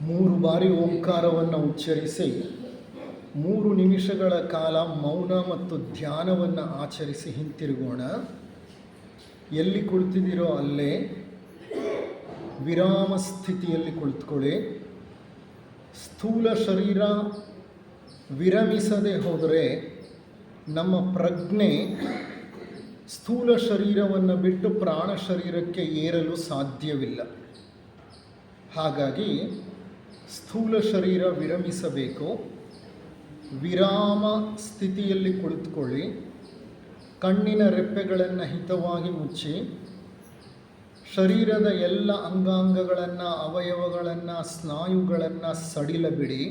3 ಬಾರಿ ಓಂಕಾರವನ್ನು ಉಚ್ಚರಿಸಿ 3 ನಿಮಿಷಗಳ ಕಾಲ ಮೌನ ಮತ್ತು ಧ್ಯಾನವನ್ನು ಆಚರಿಸಿ ಹಿಂತಿರುಗೋಣ. ಎಲ್ಲಿ ಕುಳಿತಿದ್ದೀರೋ ಅಲ್ಲೇ ವಿರಾಮ ಸ್ಥಿತಿಯಲ್ಲಿ ಕುಳಿತುಕೊಳ್ಳಿ. ಸ್ಥೂಲ ಶರೀರ ವಿರಮಿಸದೆ ಹೋದರೆ ನಮ್ಮ ಪ್ರಜ್ಞೆ ಸ್ಥೂಲ ಶರೀರವನ್ನು ಬಿಟ್ಟು ಪ್ರಾಣ ಶರೀರಕ್ಕೆ ಏರಲು ಸಾಧ್ಯವಿಲ್ಲ. ಹಾಗಾಗಿ ಸ್ಥೂಲ ಶರೀರ ವಿರಮಿಸಬೇಕು. ವಿರಾಮ ಸ್ಥಿತಿಯಲ್ಲಿ ಕುಳಿತುಕೊಳ್ಳಿ. ಕಣ್ಣಿನ ರೆಪ್ಪೆಗಳನ್ನು ಹಿತವಾಗಿ ಮುಚ್ಚಿ ಶರೀರದ ಎಲ್ಲ ಅಂಗಾಂಗಗಳನ್ನು, ಅವಯವಗಳನ್ನು, ಸ್ನಾಯುಗಳನ್ನು ಸಡಿಲಬಿಡಿ.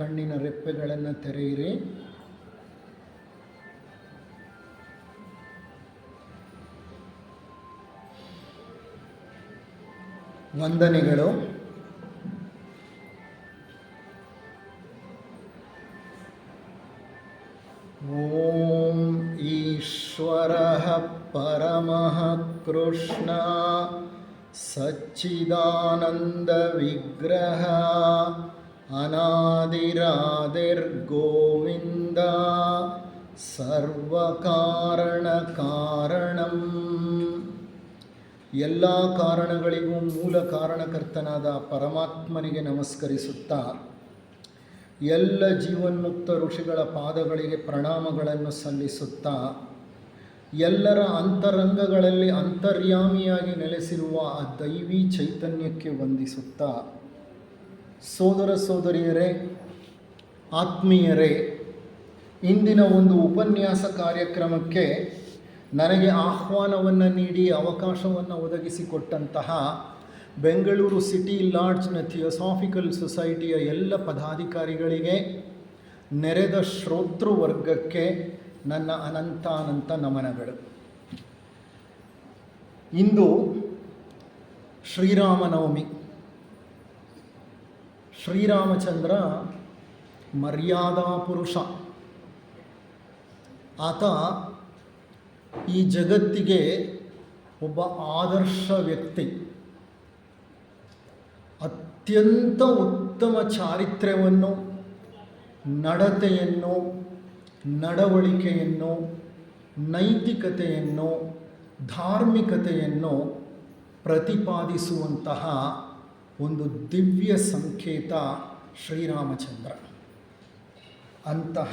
ಕಣ್ಣಿನ ರೆಪ್ಪೆಗಳನ್ನು ತೆರೆಯಿರಿ. ವಂದನೆಗಳು. ಓಂ ಈಶ್ವರಃ ಪರಮಃ ಕೃಷ್ಣ ಸಚ್ಚಿದಾನಂದ ವಿಗ್ರಹ ಅನಾದಿರಾದಿರ್ಗೋವಿಂದ ಸರ್ವಕಾರಣ ಕಾರಣಂ. ಎಲ್ಲ ಕಾರಣಗಳಿಗೂ ಮೂಲ ಕಾರಣಕರ್ತನಾದ ಪರಮಾತ್ಮನಿಗೆ ನಮಸ್ಕರಿಸುತ್ತಾ ಎಲ್ಲ ಜೀವನ್ಮುಕ್ತ ಋಷಿಗಳ ಪಾದಗಳಿಗೆ ಪ್ರಣಾಮಗಳನ್ನು ಸಲ್ಲಿಸುತ್ತಾ ಎಲ್ಲರ ಅಂತರಂಗಗಳಲ್ಲಿ ಅಂತರ್ಯಾಮಿಯಾಗಿ ನೆಲೆಸಿರುವ ಆ ದೈವಿ ಚೈತನ್ಯಕ್ಕೆ ವಂದಿಸುತ್ತಾ, ಸೋದರ ಸೋದರಿಯರೇ, ಆತ್ಮೀಯರೇ, ಇಂದಿನ ಒಂದು ಉಪನ್ಯಾಸ ಕಾರ್ಯಕ್ರಮಕ್ಕೆ ನನಗೆ ಆಹ್ವಾನವನ್ನು ನೀಡಿ ಅವಕಾಶವನ್ನು ಒದಗಿಸಿಕೊಟ್ಟಂತಹ ಬೆಂಗಳೂರು ಸಿಟಿ ಲಾಡ್ಜ್ನ ಥಿಯೋಸಾಫಿಕಲ್ ಸೊಸೈಟಿಯ ಎಲ್ಲ ಪದಾಧಿಕಾರಿಗಳಿಗೆ, ನೆರೆದ ಶ್ರೋತೃವರ್ಗಕ್ಕೆ ನನ್ನ ಅನಂತಾನಂತ ನಮನಗಳು. ಇಂದು ಶ್ರೀರಾಮನವಮಿ. ಶ್ರೀರಾಮಚಂದ್ರ ಮರ್ಯಾದಾ ಪುರುಷ. ಆತ ಈ ಜಗತ್ತಿಗೆ ಒಬ್ಬ ಆದರ್ಶ ವ್ಯಕ್ತಿ. ಅತ್ಯಂತ ಉತ್ತಮ ಚಾರಿತ್ರ್ಯವನ್ನು, ನಡತೆಯನ್ನು, ನಡವಳಿಕೆಯನ್ನು, ನೈತಿಕತೆಯನ್ನು, ಧಾರ್ಮಿಕತೆಯನ್ನು ಪ್ರತಿಪಾದಿಸುವಂತಹ ಒಂದು ದಿವ್ಯ ಸಂಕೇತ ಶ್ರೀರಾಮಚಂದ್ರ. ಅಂತಹ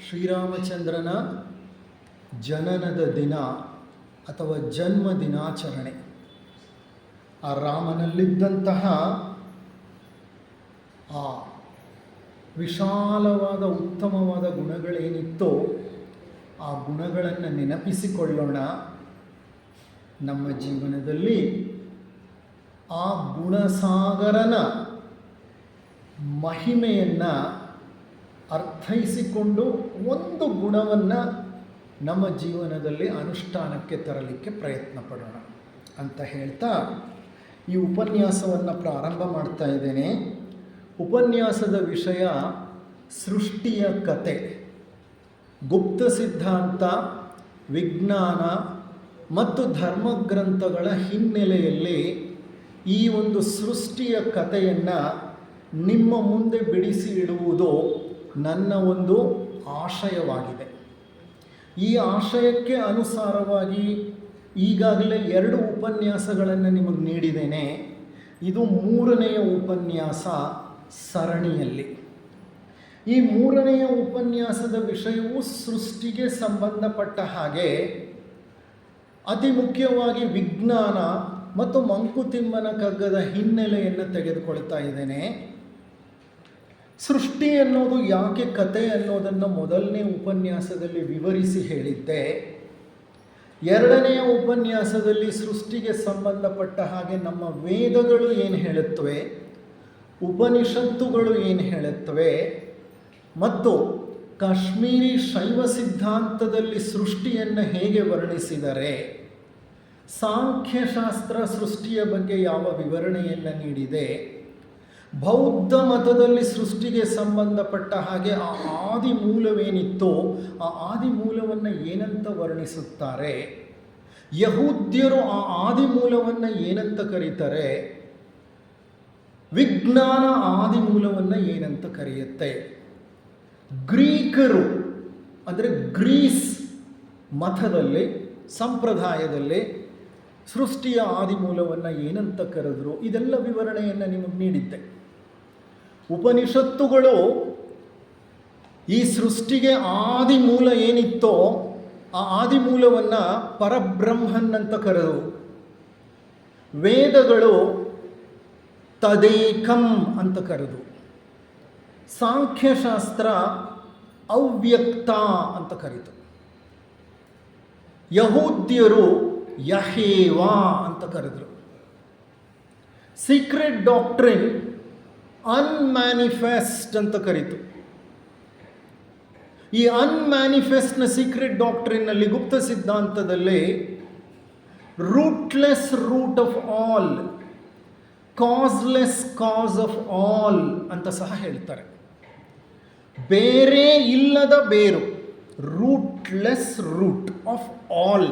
ಶ್ರೀರಾಮಚಂದ್ರನ ಜನನದ ದಿನ ಅಥವಾ ಜನ್ಮ ದಿನಾಚರಣೆ, ಆ ರಾಮನಲ್ಲಿದ್ದಂತಹ ಆ ವಿಶಾಲವಾದ ಉತ್ತಮವಾದ ಗುಣಗಳೇನಿತ್ತೋ ಆ ಗುಣಗಳನ್ನು ನೆನಪಿಸಿಕೊಳ್ಳೋಣ. ನಮ್ಮ ಜೀವನದಲ್ಲಿ ಆ ಗುಣಸಾಗರನ ಮಹಿಮೆಯನ್ನು ಅರ್ಥೈಸಿಕೊಂಡು ಒಂದು ಗುಣವನ್ನು ನಮ್ಮ ಜೀವನದಲ್ಲಿ ಅನುಷ್ಠಾನಕ್ಕೆ ತರಲಿಕ್ಕೆ ಪ್ರಯತ್ನ ಪಡೋಣ ಅಂತ ಹೇಳ್ತಾ ಈ ಉಪನ್ಯಾಸವನ್ನು ಪ್ರಾರಂಭ ಮಾಡ್ತಾ ಇದ್ದೇನೆ. ಉಪನ್ಯಾಸದ ವಿಷಯ ಸೃಷ್ಟಿಯ ಕತೆ. ಗುಪ್ತ ಸಿದ್ಧಾಂತ, ವಿಜ್ಞಾನ ಮತ್ತು ಧರ್ಮಗ್ರಂಥಗಳ ಹಿನ್ನೆಲೆಯಲ್ಲಿ ಈ ಒಂದು ಸೃಷ್ಟಿಯ ಕಥೆಯನ್ನು ನಿಮ್ಮ ಮುಂದೆ ಬಿಡಿಸಿ ಇಡುವುದು ನನ್ನ ಒಂದು ಆಶಯವಾಗಿದೆ. ಈ ಆಶಯಕ್ಕೆ ಅನುಸಾರವಾಗಿ ಈಗಾಗಲೇ 2 ಉಪನ್ಯಾಸಗಳನ್ನು ನಿಮಗೆ ನೀಡಿದ್ದೇನೆ. ಇದು 3ನೆಯ ಉಪನ್ಯಾಸ ಸರಣಿಯಲ್ಲಿ. ಈ 3ನೆಯ ಉಪನ್ಯಾಸದ ವಿಷಯವು ಸೃಷ್ಟಿಗೆ ಸಂಬಂಧಪಟ್ಟ ಹಾಗೆ ಅತಿ ಮುಖ್ಯವಾಗಿ ವಿಜ್ಞಾನ ಮತ್ತು ಮಂಕುತಿಮ್ಮನ ಕಗ್ಗದ ಹಿನ್ನೆಲೆಯನ್ನು ತೆಗೆದುಕೊಳ್ತಾ ಇದ್ದೇನೆ. ಸೃಷ್ಟಿ ಅನ್ನೋದು ಯಾಕೆ ಕತೆ ಅನ್ನೋದನ್ನು ಮೊದಲನೇ ಉಪನ್ಯಾಸದಲ್ಲಿ ವಿವರಿಸಿ ಹೇಳಿದ್ದೆ. 2ನೆಯ ಉಪನ್ಯಾಸದಲ್ಲಿ ಸೃಷ್ಟಿಗೆ ಸಂಬಂಧಪಟ್ಟ ಹಾಗೆ ನಮ್ಮ ವೇದಗಳು ಏನು ಹೇಳುತ್ತವೆ, ಉಪನಿಷತ್ತುಗಳು ಏನು ಹೇಳುತ್ತವೆ, ಮತ್ತು ಕಾಶ್ಮೀರಿ ಶೈವ ಸಿದ್ಧಾಂತದಲ್ಲಿ ಸೃಷ್ಟಿಯನ್ನು ಹೇಗೆ ವರ್ಣಿಸಿದರೆ, ಸಾಂಖ್ಯಶಾಸ್ತ್ರ ಸೃಷ್ಟಿಯ ಬಗ್ಗೆ ಯಾವ ವಿವರಣೆಯನ್ನು ನೀಡಿದೆ, ಬೌದ್ಧ ಮತದಲ್ಲಿ ಸೃಷ್ಟಿಗೆ ಸಂಬಂಧಪಟ್ಟ ಹಾಗೆ ಆ ಆದಿ ಮೂಲವೇನಿತ್ತೋ ಆ ಆದಿ ಮೂಲವನ್ನು ಏನಂತ ವರ್ಣಿಸುತ್ತಾರೆ, ಯಹೂದ್ಯರು ಆ ಆದಿ ಮೂಲವನ್ನು ಏನಂತ ಕರೀತಾರೆ, ವಿಜ್ಞಾನ ಆದಿ ಮೂಲವನ್ನು ಏನಂತ ಕರೆಯುತ್ತೆ, ಗ್ರೀಕರು ಅಂದರೆ ಗ್ರೀಸ್ ಮತದಲ್ಲಿ ಸಂಪ್ರದಾಯದಲ್ಲಿ ಸೃಷ್ಟಿಯ ಆದಿ ಮೂಲವನ್ನು ಏನಂತ ಕರೆದ್ರು, ಇದೆಲ್ಲ ವಿವರಣೆಯನ್ನು ನಿಮಗೆ ನೀಡಿದ್ದೆ. ಉಪನಿಷತ್ತುಗಳು ಈ ಸೃಷ್ಟಿಗೆ ಆದಿ ಮೂಲ ಏನಿತ್ತೋ ಆ ಆದಿ ಮೂಲವನ್ನು ಪರಬ್ರಹ್ಮನ್ ಅಂತ ಕರೆದು, ವೇದಗಳು ತದೇಕಂ ಅಂತ ಕರೆದು, ಸಾಂಖ್ಯಶಾಸ್ತ್ರ ಅವ್ಯಕ್ತ ಅಂತ ಕರೀತು, ಯಹೂದ್ಯರು ಯಹೇವಾ ಅಂತ ಕರೆದರು, ಸೀಕ್ರೆಟ್ ಡಾಕ್ಟ್ರಿನ್ ಅನ್ಮ್ಯಾನಿಫೆಸ್ಟ್ ಅಂತ ಕರೀತು. ಈ ಅನ್ಮ್ಯಾನಿಫೆಸ್ಟ್ನ ಸೀಕ್ರೆಟ್ ಡಾಕ್ಟ್ರಿನ್ನಲ್ಲಿ, ಗುಪ್ತ ಸಿದ್ಧಾಂತದಲ್ಲಿ, rootless root of all, causeless cause of all ಅಂತ ಸಹ ಹೇಳ್ತಾರೆ. ಬೇರೆ ಇಲ್ಲದ ಬೇರು, ರೂಟ್ಲೆಸ್ ರೂಟ್ ಆಫ್ ಆಲ್.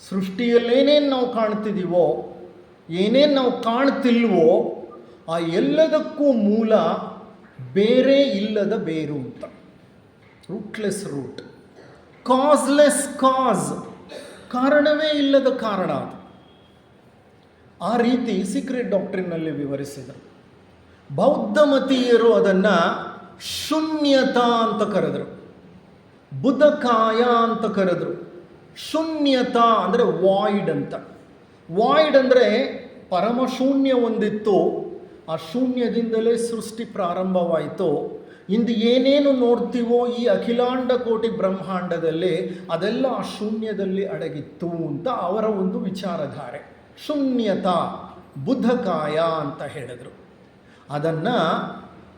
ಸೃಷ್ಟಿಯಲ್ಲಿ ಏನೇನು ನಾವು ಕಾಣ್ತಿದ್ದೀವೋ, ಏನೇನು ನಾವು ಕಾಣ್ತಿಲ್ವೋ, ಆ ಎಲ್ಲದಕ್ಕೂ ಮೂಲ ಬೇರೆ ಇಲ್ಲದ ಬೇರು ಅಂತ. Rootless root. ಕಾಸ್ಲೆಸ್ ಕಾಸ್, ಕಾರಣವೇ ಇಲ್ಲದ ಕಾರಣ ಅದು. ಆ ರೀತಿ ಸೀಕ್ರೆಟ್ ಡಾಕ್ಟ್ರಿನ್ನಲ್ಲಿ ವಿವರಿಸಿದರು. ಬೌದ್ಧ ಮತೀಯರು ಅದನ್ನು ಶೂನ್ಯತಾ ಅಂತ ಕರೆದರು, ಬುಧಕಾಯ ಅಂತ ಕರೆದರು. ಶೂನ್ಯತಾ ಅಂದರೆ ವಾಯ್ಡ್ ಅಂತ. ವಾಯ್ಡ್ ಅಂದರೆ ಪರಮಶೂನ್ಯ ಒಂದಿತ್ತು, ಆ ಶೂನ್ಯದಿಂದಲೇ ಸೃಷ್ಟಿ ಪ್ರಾರಂಭವಾಯಿತು. ಇಂದು ಏನೇನು ನೋಡ್ತೀವೋ ಈ ಅಖಿಲಾಂಡ ಕೋಟಿ ಬ್ರಹ್ಮಾಂಡದಲ್ಲಿ, ಅದೆಲ್ಲ ಆ ಶೂನ್ಯದಲ್ಲಿ ಅಡಗಿತ್ತು ಅಂತ ಅವರ ಒಂದು ವಿಚಾರಧಾರೆ. ಶೂನ್ಯತಾ, ಬುಧಕಾಯ ಅಂತ ಹೇಳಿದರು. ಅದನ್ನು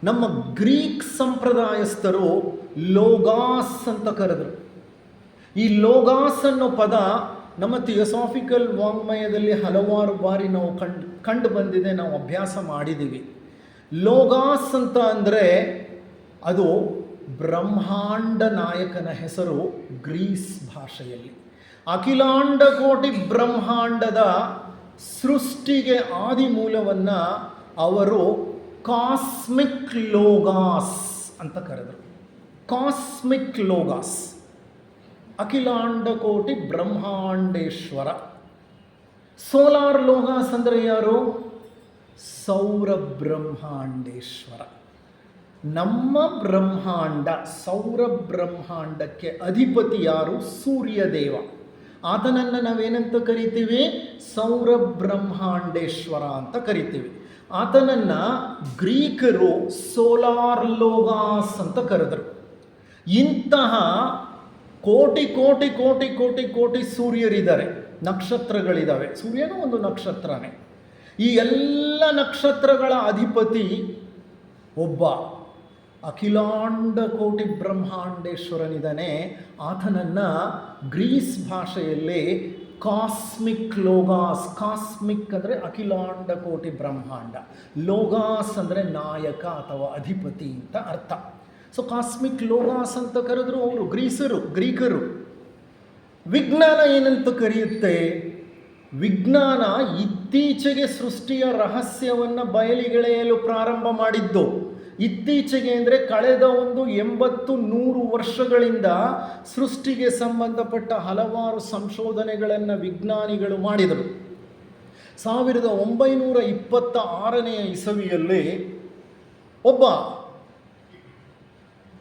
ನಮ್ಮ ಗ್ರೀಕ್ ಸಂಪ್ರದಾಯಸ್ಥರು ಲೋಗಾಸ್ ಅಂತ ಕರೆದರು. ಈ ಲೋಗಾಸ್ ಅನ್ನೋ ಪದ ನಮ್ಮ ಥಿಯೋಸಾಫಿಕಲ್ ವಾಂಗ್ಮಯದಲ್ಲಿ ಹಲವಾರು ಬಾರಿ ನಾವು ಕಂಡು ಬಂದಿದೆ, ನಾವು ಅಭ್ಯಾಸ ಮಾಡಿದ್ದೀವಿ. ಲೋಗಾಸ್ ಅಂತ ಅಂದರೆ ಅದು ಬ್ರಹ್ಮಾಂಡ ನಾಯಕನ ಹೆಸರು ಗ್ರೀಸ್ ಭಾಷೆಯಲ್ಲಿ. ಅಖಿಲಾಂಡ ಕೋಟಿ ಬ್ರಹ್ಮಾಂಡದ ಸೃಷ್ಟಿಗೆ ಆದಿಮೂಲವನ್ನು ಅವರು ಕಾಸ್ಮಿಕ್ ಲೋಗಾಸ್ ಅಂತ ಕರೆದರು. ಕಾಸ್ಮಿಕ್ ಲೋಗಾಸ್, ಅಖಿಲಾಂಡ ಕೋಟಿ ಬ್ರಹ್ಮಾಂಡೇಶ್ವರ. ಸೋಲಾರ್ ಲೋಗಾಸ್ ಅಂದರೆ ಯಾರು? ಸೌರ ಬ್ರಹ್ಮಾಂಡೇಶ್ವರ. ನಮ್ಮ ಬ್ರಹ್ಮಾಂಡ, ಸೌರ ಬ್ರಹ್ಮಾಂಡಕ್ಕೆ ಅಧಿಪತಿ ಯಾರು? ಸೂರ್ಯದೇವ. ಆತನನ್ನು ನಾವೇನಂತ ಕರಿತೀವಿ? ಸೌರ ಬ್ರಹ್ಮಾಂಡೇಶ್ವರ ಅಂತ ಕರಿತೀವಿ. ಆತನನ್ನು ಗ್ರೀಕರು ಸೋಲಾರ್ ಲೋಗಾಸ್ ಅಂತ ಕರೆದರು. ಇಂತಹ ಕೋಟಿ ಕೋಟಿ ಕೋಟಿ ಕೋಟಿ ಕೋಟಿ ಸೂರ್ಯರಿದ್ದಾರೆ, ನಕ್ಷತ್ರಗಳಿದ್ದಾವೆ. ಸೂರ್ಯನೂ ಒಂದು ನಕ್ಷತ್ರನೇ. ಈ ಎಲ್ಲ ನಕ್ಷತ್ರಗಳ ಅಧಿಪತಿ ಒಬ್ಬ ಅಖಿಲಾಂಡ ಕೋಟಿ ಬ್ರಹ್ಮಾಂಡೇಶ್ವರನಿದ್ದಾನೆ. ಆತನನ್ನು ಗ್ರೀಸ್ ಭಾಷೆಯಲ್ಲಿ ಕಾಸ್ಮಿಕ್ ಲೋಗಾಸ್, ಕಾಸ್ಮಿಕ್ ಅಂದರೆ ಅಖಿಲಾಂಡ ಕೋಟಿ ಬ್ರಹ್ಮಾಂಡ, ಲೋಗಾಸ್ ಅಂದರೆ ನಾಯಕ ಅಥವಾ ಅಧಿಪತಿ ಅಂತ ಅರ್ಥ. ಸೊ ಕಾಸ್ಮಿಕ್ ಲೋಗಾಸ್ ಅಂತ ಕರೆದ್ರು ಅವರು ಗ್ರೀಕರು. ವಿಜ್ಞಾನ ಏನಂತ ಕರೆಯುತ್ತೆ? ವಿಜ್ಞಾನ ಇತ್ತೀಚೆಗೆ ಸೃಷ್ಟಿಯ ರಹಸ್ಯವನ್ನು ಬಯಲಿಗೆಳೆಯಲು ಪ್ರಾರಂಭ ಮಾಡಿದ್ದು. ಇತ್ತೀಚೆಗೆ ಅಂದರೆ ಕಳೆದ 80-100 ವರ್ಷಗಳಿಂದ ಸೃಷ್ಟಿಗೆ ಸಂಬಂಧಪಟ್ಟ ಹಲವಾರು ಸಂಶೋಧನೆಗಳನ್ನು ವಿಜ್ಞಾನಿಗಳು ಮಾಡಿದರು. 1926ನೇ ಇಸವಿಯಲ್ಲಿ ಒಬ್ಬ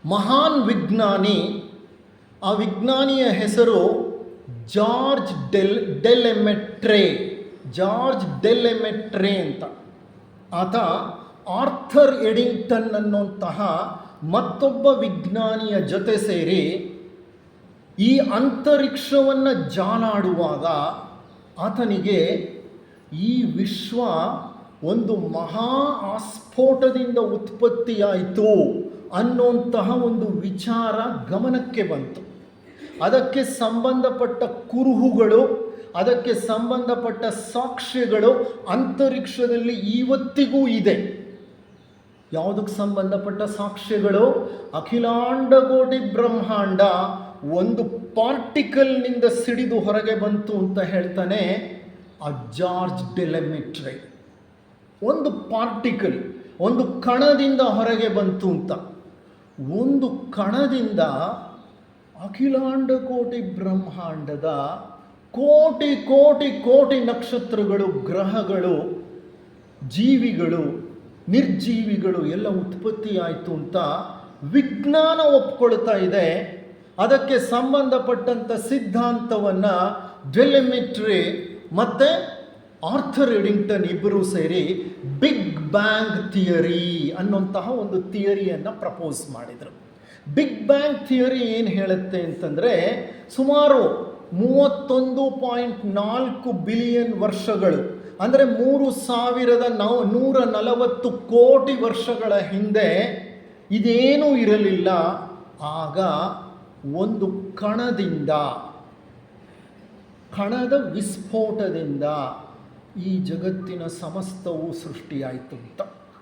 ಮಹಾನ್ ವಿಜ್ಞಾನಿ, ಆ ವಿಜ್ಞಾನಿಯ ಹೆಸರು ಜಾರ್ಜ್ ಡೆಲೆಮೆಟ್ರೆ ಅಂತ. ಆತ ಆರ್ಥರ್ ಎಡಿಂಗ್ಟನ್ ಅನ್ನುವಂತಹ ಮತ್ತೊಬ್ಬ ವಿಜ್ಞಾನಿಯ ಜೊತೆ ಸೇರಿ ಈ ಅಂತರಿಕ್ಷವನ್ನು ಜಾಲಾಡುವಾಗ ಆತನಿಗೆ ಈ ವಿಶ್ವ ಒಂದು ಮಹಾ ಆಸ್ಫೋಟದಿಂದ ಉತ್ಪತ್ತಿಯಾಯಿತು ಅನ್ನುವಂತಹ ಒಂದು ವಿಚಾರ ಗಮನಕ್ಕೆ ಬಂತು. ಅದಕ್ಕೆ ಸಂಬಂಧಪಟ್ಟ ಕುರುಹುಗಳು, ಅದಕ್ಕೆ ಸಂಬಂಧಪಟ್ಟ ಸಾಕ್ಷ್ಯಗಳು ಅಂತರಿಕ್ಷದಲ್ಲಿ ಇವತ್ತಿಗೂ ಇದೆ. ಯಾವುದಕ್ಕೆ ಸಂಬಂಧಪಟ್ಟ ಸಾಕ್ಷ್ಯಗಳು? ಅಖಿಲಾಂಡ ಕೋಟಿ ಬ್ರಹ್ಮಾಂಡ ಒಂದು ಪಾರ್ಟಿಕಲ್ನಿಂದ ಸಿಡಿದು ಹೊರಗೆ ಬಂತು ಅಂತ ಹೇಳ್ತಾನೆ ಆ ಜಾರ್ಜ್ ಡೆಲೆಮೆಟ್ರೆ. ಒಂದು ಪಾರ್ಟಿಕಲ್, ಒಂದು ಕಣದಿಂದ ಹೊರಗೆ ಬಂತು ಅಂತ. ಒಂದು ಕಣದಿಂದ ಅಖಿಲಾಂಡ ಕೋಟಿ ಬ್ರಹ್ಮಾಂಡದ ಕೋಟಿ ಕೋಟಿ ಕೋಟಿ ನಕ್ಷತ್ರಗಳು, ಗ್ರಹಗಳು, ಜೀವಿಗಳು, ನಿರ್ಜೀವಿಗಳು ಎಲ್ಲ ಉತ್ಪತ್ತಿಯಾಯಿತು ಅಂತ ವಿಜ್ಞಾನ ಒಪ್ಕೊಳ್ತಾ ಇದೆ. ಅದಕ್ಕೆ ಸಂಬಂಧಪಟ್ಟಂಥ ಸಿದ್ಧಾಂತವನ್ನು ಡೆಲೆಮೆಟ್ರೆ ಮತ್ತು ಆರ್ಥರ್ ಎಡಿಂಗ್ಟನ್ ಇಬ್ಬರೂ ಸೇರಿ ಬಿಗ್ ಬ್ಯಾಂಗ್ ಥಿಯರಿ ಅನ್ನುವಂತಹ ಒಂದು ಥಿಯರಿಯನ್ನು ಪ್ರಪೋಸ್ ಮಾಡಿದರು. ಬಿಗ್ ಬ್ಯಾಂಗ್ ಥಿಯರಿ ಏನು ಹೇಳುತ್ತೆ ಅಂತಂದರೆ, ಸುಮಾರು 31.4 ಬಿಲಿಯನ್ ವರ್ಷಗಳು, ಅಂದರೆ 3140 ಕೋಟಿ ವರ್ಷಗಳ ಹಿಂದೆ ಇದೇನೂ ಇರಲಿಲ್ಲ. ಆಗ ಒಂದು ಕಣದ ವಿಸ್ಫೋಟದಿಂದ ಈ ಜಗತ್ತಿನ ಸಮಸ್ತವು ಸೃಷ್ಟಿಯಾಯಿತು ಅಂತ.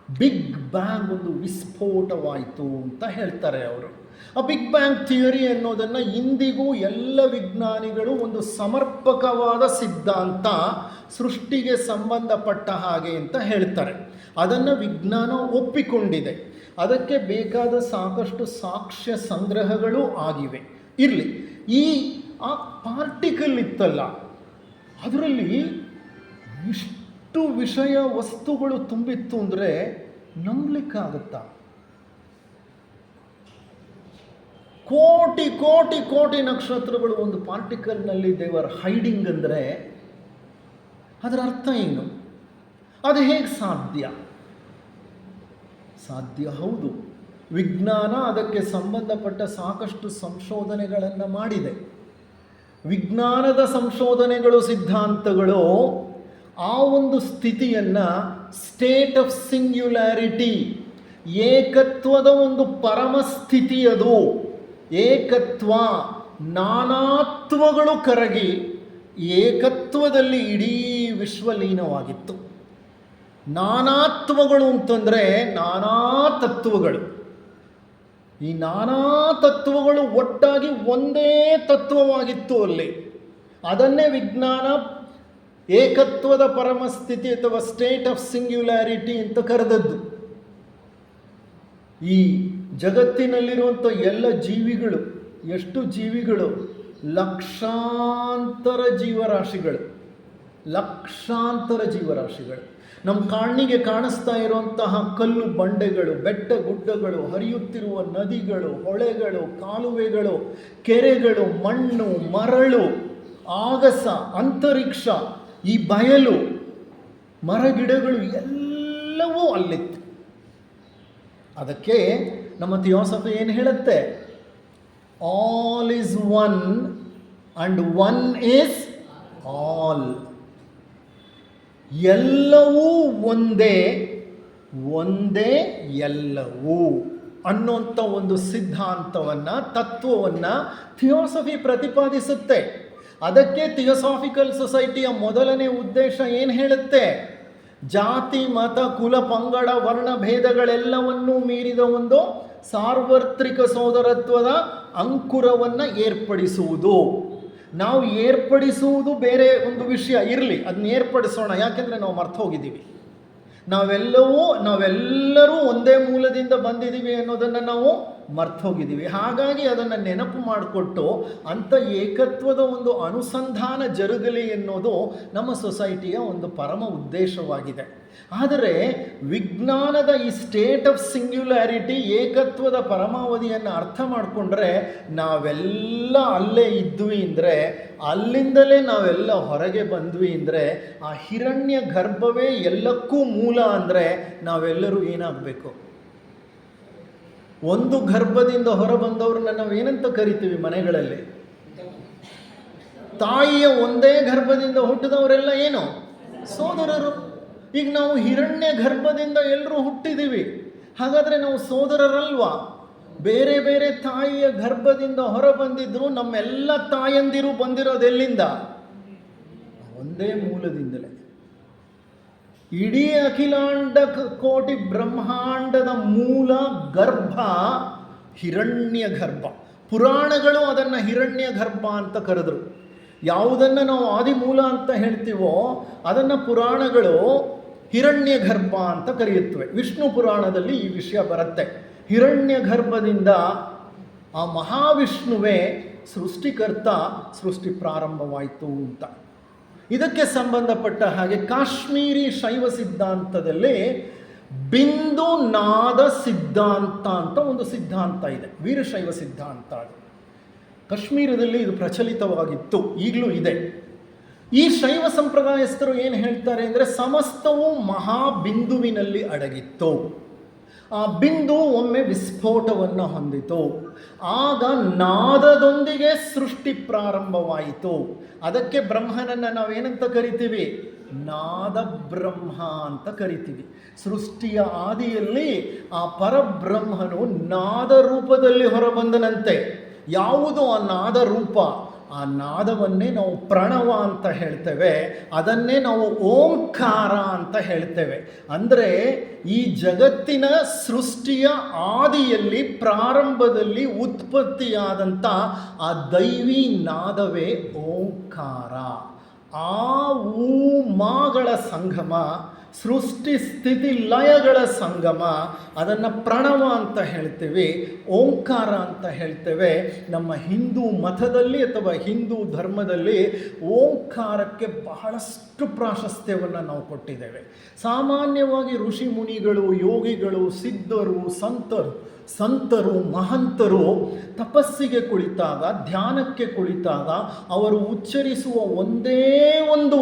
ಬಿಗ್ ಬ್ಯಾಂಗ್ ಒಂದು ವಿಸ್ಫೋಟವಾಯಿತು ಅಂತ ಹೇಳ್ತಾರೆ ಅವರು. ಆ ಬಿಗ್ ಬ್ಯಾಂಗ್ ಥಿಯರಿ ಅನ್ನೋದನ್ನು ಇಂದಿಗೂ ಎಲ್ಲ ವಿಜ್ಞಾನಿಗಳು ಒಂದು ಸಮರ್ಪಕವಾದ ಸಿದ್ಧಾಂತ, ಸೃಷ್ಟಿಗೆ ಸಂಬಂಧಪಟ್ಟ ಹಾಗೆ ಅಂತ ಹೇಳ್ತಾರೆ. ಅದನ್ನು ವಿಜ್ಞಾನ ಒಪ್ಪಿಕೊಂಡಿದೆ. ಅದಕ್ಕೆ ಬೇಕಾದ ಸಾಕಷ್ಟು ಸಾಕ್ಷ್ಯ ಸಂಗ್ರಹಗಳು ಆಗಿವೆ. ಇರಲಿ, ಆ ಪಾರ್ಟಿಕಲ್ ಇತ್ತಲ್ಲ, ಅದರಲ್ಲಿ ಇಷ್ಟು ವಿಷಯ ವಸ್ತುಗಳು ತುಂಬಿತ್ತು ಅಂದರೆ ನಂಬಲಿಕ್ಕಾಗತ್ತಾ? ಕೋಟಿ ಕೋಟಿ ಕೋಟಿ ನಕ್ಷತ್ರಗಳು ಒಂದು ಪಾರ್ಟಿಕಲ್ನಲ್ಲಿ ದೇವರ್ ಹೈಡಿಂಗ್ ಅಂದರೆ ಅದರ ಅರ್ಥ ಏನು? ಅದು ಹೇಗೆ ಸಾಧ್ಯ? ಹೌದು, ವಿಜ್ಞಾನ ಅದಕ್ಕೆ ಸಂಬಂಧಪಟ್ಟ ಸಾಕಷ್ಟು ಸಂಶೋಧನೆಗಳನ್ನು ಮಾಡಿದೆ. ವಿಜ್ಞಾನದ ಸಂಶೋಧನೆಗಳು, ಸಿದ್ಧಾಂತಗಳು ಆ ಒಂದು ಸ್ಥಿತಿಯನ್ನು ಸ್ಟೇಟ್ ಆಫ್ ಸಿಂಗ್ಯುಲಾರಿಟಿ, ಏಕತ್ವದ ಒಂದು ಪರಮಸ್ಥಿತಿ, ಅದು ಏಕತ್ವ, ನಾನಾತ್ವಗಳು ಕರಗಿ ಏಕತ್ವದಲ್ಲಿ ಇಡೀ ವಿಶ್ವಲೀನವಾಗಿತ್ತು. ನಾನಾತ್ವಗಳು ಅಂತಂದರೆ ನಾನಾ ತತ್ವಗಳು. ಈ ನಾನಾ ತತ್ವಗಳು ಒಟ್ಟಾಗಿ ಒಂದೇ ತತ್ವವಾಗಿತ್ತು ಅಲ್ಲಿ. ಅದನ್ನೇ ವಿಜ್ಞಾನ ಏಕತ್ವದ ಪರಮಸ್ಥಿತಿ ಅಥವಾ ಸ್ಟೇಟ್ ಆಫ್ ಸಿಂಗ್ಯುಲಾರಿಟಿ ಅಂತ ಕರೆದದ್ದು. ಈ ಜಗತ್ತಿನಲ್ಲಿರುವಂಥ ಎಲ್ಲ ಜೀವಿಗಳು, ಎಷ್ಟು ಜೀವಿಗಳು? ಲಕ್ಷಾಂತರ ಜೀವರಾಶಿಗಳು. ನಮ್ಮ ಕಣ್ಣಿಗೆ ಕಾಣಿಸ್ತಾ ಇರುವಂತಹ ಕಲ್ಲು ಬಂಡೆಗಳು, ಬೆಟ್ಟ ಗುಡ್ಡಗಳು, ಹರಿಯುತ್ತಿರುವ ನದಿಗಳು, ಹೊಳೆಗಳು, ಕಾಲುವೆಗಳು, ಕೆರೆಗಳು, ಮಣ್ಣು, ಮರಳು, ಆಗಸ, ಅಂತರಿಕ್ಷ, ಈ ಬಯಲು, ಮರಗಿಡಗಳು ಎಲ್ಲವೂ ಅಲ್ಲಿತ್ತು. ಅದಕ್ಕೆ ನಮ್ಮ ಥಿಯಾಸಫಿ ಏನು ಹೇಳುತ್ತೆ? All is one and one is all. ಎಲ್ಲವೂ ಒಂದೇ, ಒಂದೇ ಎಲ್ಲವೂ ಅನ್ನುವಂಥ ಒಂದು ಸಿದ್ಧಾಂತವನ್ನು, ತತ್ವವನ್ನು ಥಿಯಾಸಫಿ ಪ್ರತಿಪಾದಿಸುತ್ತೆ. ಅದಕ್ಕೆ ಥಿಯೋಸಾಫಿಕಲ್ ಸೊಸೈಟಿಯ ಮೊದಲನೇ ಉದ್ದೇಶ ಏನು ಹೇಳುತ್ತೆ? ಜಾತಿ, ಮತ, ಕುಲ, ಪಂಗಡ, ವರ್ಣ ಭೇದಗಳೆಲ್ಲವನ್ನೂ ಮೀರಿದ ಒಂದು ಸಾರ್ವತ್ರಿಕ ಸೋದರತ್ವದ ಅಂಕುರವನ್ನು ಏರ್ಪಡಿಸುವುದು. ನಾವು ಏರ್ಪಡಿಸುವುದು ಬೇರೆ ಒಂದು ವಿಷಯ ಇರಲಿ, ಅದನ್ನ ಏರ್ಪಡಿಸೋಣ. ಯಾಕೆಂದರೆ ನಾವು ಮರ್ತು ಹೋಗಿದ್ದೀವಿ. ನಾವೆಲ್ಲರೂ ಒಂದೇ ಮೂಲದಿಂದ ಬಂದಿದ್ದೀವಿ ಅನ್ನೋದನ್ನು ನಾವು ಮರ್ತು ಹೋಗಿದ್ದೀವಿ. ಹಾಗಾಗಿ ಅದನ್ನು ನೆನಪು ಮಾಡಿಕೊಟ್ಟು ಅಂಥ ಏಕತ್ವದ ಒಂದು ಅನುಸಂಧಾನ ಜರುಗಲಿ ಎನ್ನುವುದು ನಮ್ಮ ಸೊಸೈಟಿಯ ಒಂದು ಪರಮ ಉದ್ದೇಶವಾಗಿದೆ. ಆದರೆ ವಿಜ್ಞಾನದ ಈ ಸ್ಟೇಟ್ ಆಫ್ ಸಿಂಗ್ಯುಲಾರಿಟಿ, ಏಕತ್ವದ ಪರಮಾವಧಿಯನ್ನು ಅರ್ಥ ಮಾಡಿಕೊಂಡ್ರೆ ನಾವೆಲ್ಲ ಅಲ್ಲೇ ಇದ್ವಿ ಅಂದರೆ, ಅಲ್ಲಿಂದಲೇ ನಾವೆಲ್ಲ ಹೊರಗೆ ಬಂದ್ವಿ ಅಂದರೆ, ಆ ಹಿರಣ್ಯ ಗರ್ಭವೇ ಎಲ್ಲಕ್ಕೂ ಮೂಲ ಅಂದರೆ ನಾವೆಲ್ಲರೂ ಏನಾಗಬೇಕು? ಒಂದು ಗರ್ಭದಿಂದ ಹೊರ ಬಂದವ್ರನ್ನ ನಾವೇನಂತ ಕರಿತೀವಿ ಮನೆಗಳಲ್ಲಿ? ತಾಯಿಯ ಒಂದೇ ಗರ್ಭದಿಂದ ಹುಟ್ಟಿದವರೆಲ್ಲ ಏನು? ಸೋದರರು. ಈಗ ನಾವು ಹಿರಣ್ಯ ಗರ್ಭದಿಂದ ಎಲ್ಲರೂ ಹುಟ್ಟಿದ್ದೀವಿ, ಹಾಗಾದರೆ ನಾವು ಸೋದರರಲ್ವಾ? ಬೇರೆ ಬೇರೆ ತಾಯಿಯ ಗರ್ಭದಿಂದ ಹೊರ ಬಂದಿದ್ರು ನಮ್ಮೆಲ್ಲ ತಾಯಂದಿರು ಬಂದಿರೋದೆಲ್ಲಿಂದ? ಒಂದೇ ಮೂಲದಿಂದಲೇ. ಇಡೀ ಅಖಿಲಾಂಡ ಕೋಟಿ ಬ್ರಹ್ಮಾಂಡದ ಮೂಲ ಗರ್ಭ ಹಿರಣ್ಯ ಗರ್ಭ. ಪುರಾಣಗಳು ಅದನ್ನು ಹಿರಣ್ಯ ಗರ್ಭ ಅಂತ ಕರೆದರು. ಯಾವುದನ್ನು ನಾವು ಆದಿಮೂಲ ಅಂತ ಹೇಳ್ತೀವೋ ಅದನ್ನು ಪುರಾಣಗಳು ಹಿರಣ್ಯ ಗರ್ಭ ಅಂತ ಕರೆಯುತ್ತವೆ. ವಿಷ್ಣು ಪುರಾಣದಲ್ಲಿ ಈ ವಿಷಯ ಬರುತ್ತೆ. ಹಿರಣ್ಯ ಗರ್ಭದಿಂದ ಆ ಮಹಾವಿಷ್ಣುವೇ ಸೃಷ್ಟಿಕರ್ತ, ಸೃಷ್ಟಿ ಪ್ರಾರಂಭವಾಯಿತು ಅಂತ. ಇದಕ್ಕೆ ಸಂಬಂಧಪಟ್ಟ ಹಾಗೆ ಕಾಶ್ಮೀರಿ ಶೈವ ಸಿದ್ಧಾಂತದಲ್ಲಿ ಬಿಂದು ನಾದ ಸಿದ್ಧಾಂತ ಅಂತ ಒಂದು ಸಿದ್ಧಾಂತ ಇದೆ. ವೀರಶೈವ ಸಿದ್ಧಾಂತ. ಅದು ಕಾಶ್ಮೀರದಲ್ಲಿ ಇದು ಪ್ರಚಲಿತವಾಗಿತ್ತು, ಈಗಲೂ ಇದೆ. ಈ ಶೈವ ಸಂಪ್ರದಾಯಸ್ಥರು ಏನು ಹೇಳ್ತಾರೆ ಅಂದರೆ, ಸಮಸ್ತವು ಮಹಾಬಿಂದುವಿನಲ್ಲಿ ಅಡಗಿತ್ತು. ಆ ಬಿಂದು ಒಮ್ಮೆ ವಿಸ್ಫೋಟವನ್ನು ಹೊಂದಿತು. ಆಗ ನಾದದೊಂದಿಗೆ ಸೃಷ್ಟಿ ಪ್ರಾರಂಭವಾಯಿತು. ಅದಕ್ಕೆ ಬ್ರಹ್ಮನನ್ನು ನಾವೇನಂತ ಕರಿತೀವಿ? ನಾದ ಬ್ರಹ್ಮ ಅಂತ ಕರಿತೀವಿ. ಸೃಷ್ಟಿಯ ಆದಿಯಲ್ಲಿ ಆ ಪರಬ್ರಹ್ಮನು ನಾದ ರೂಪದಲ್ಲಿ ಹೊರಬಂದನಂತೆ. ಯಾವುದು ಆ ನಾದ ರೂಪ? ಆ ನಾದವನ್ನೇ ನಾವು ಪ್ರಣವ ಅಂತ ಹೇಳ್ತೇವೆ, ಅದನ್ನೇ ನಾವು ಓಂಕಾರ ಅಂತ ಹೇಳ್ತೇವೆ. ಅಂದರೆ ಈ ಜಗತ್ತಿನ ಸೃಷ್ಟಿಯ ಆದಿಯಲ್ಲಿ, ಪ್ರಾರಂಭದಲ್ಲಿ ಉತ್ಪತ್ತಿಯಾದಂಥ ಆ ದೈವಿ ನಾದವೇ ಓಂಕಾರ. ಆ ಮಾಗಳ ಸಂಗಮ, ಸೃಷ್ಟಿ ಸ್ಥಿತಿ ಲಯಗಳ ಸಂಗಮ, ಅದನ್ನು ಪ್ರಣವ ಅಂತ ಹೇಳ್ತೇವೆ, ಓಂಕಾರ ಅಂತ ಹೇಳ್ತೇವೆ. ನಮ್ಮ ಹಿಂದೂ ಮತದಲ್ಲಿ ಅಥವಾ ಹಿಂದೂ ಧರ್ಮದಲ್ಲಿ ಓಂಕಾರಕ್ಕೆ ಬಹಳಷ್ಟು ಪ್ರಾಶಸ್ತ್ಯವನ್ನು ನಾವು ಕೊಟ್ಟಿದ್ದೇವೆ. ಸಾಮಾನ್ಯವಾಗಿ ಋಷಿ ಮುನಿಗಳು, ಯೋಗಿಗಳು, ಸಿದ್ಧರು, ಸಂತರು, ಮಹಂತರು ತಪಸ್ಸಿಗೆ ಕುಳಿತಾಗ, ಧ್ಯಾನಕ್ಕೆ ಕುಳಿತಾಗ ಅವರು ಉಚ್ಚರಿಸುವ ಒಂದೇ ಒಂದು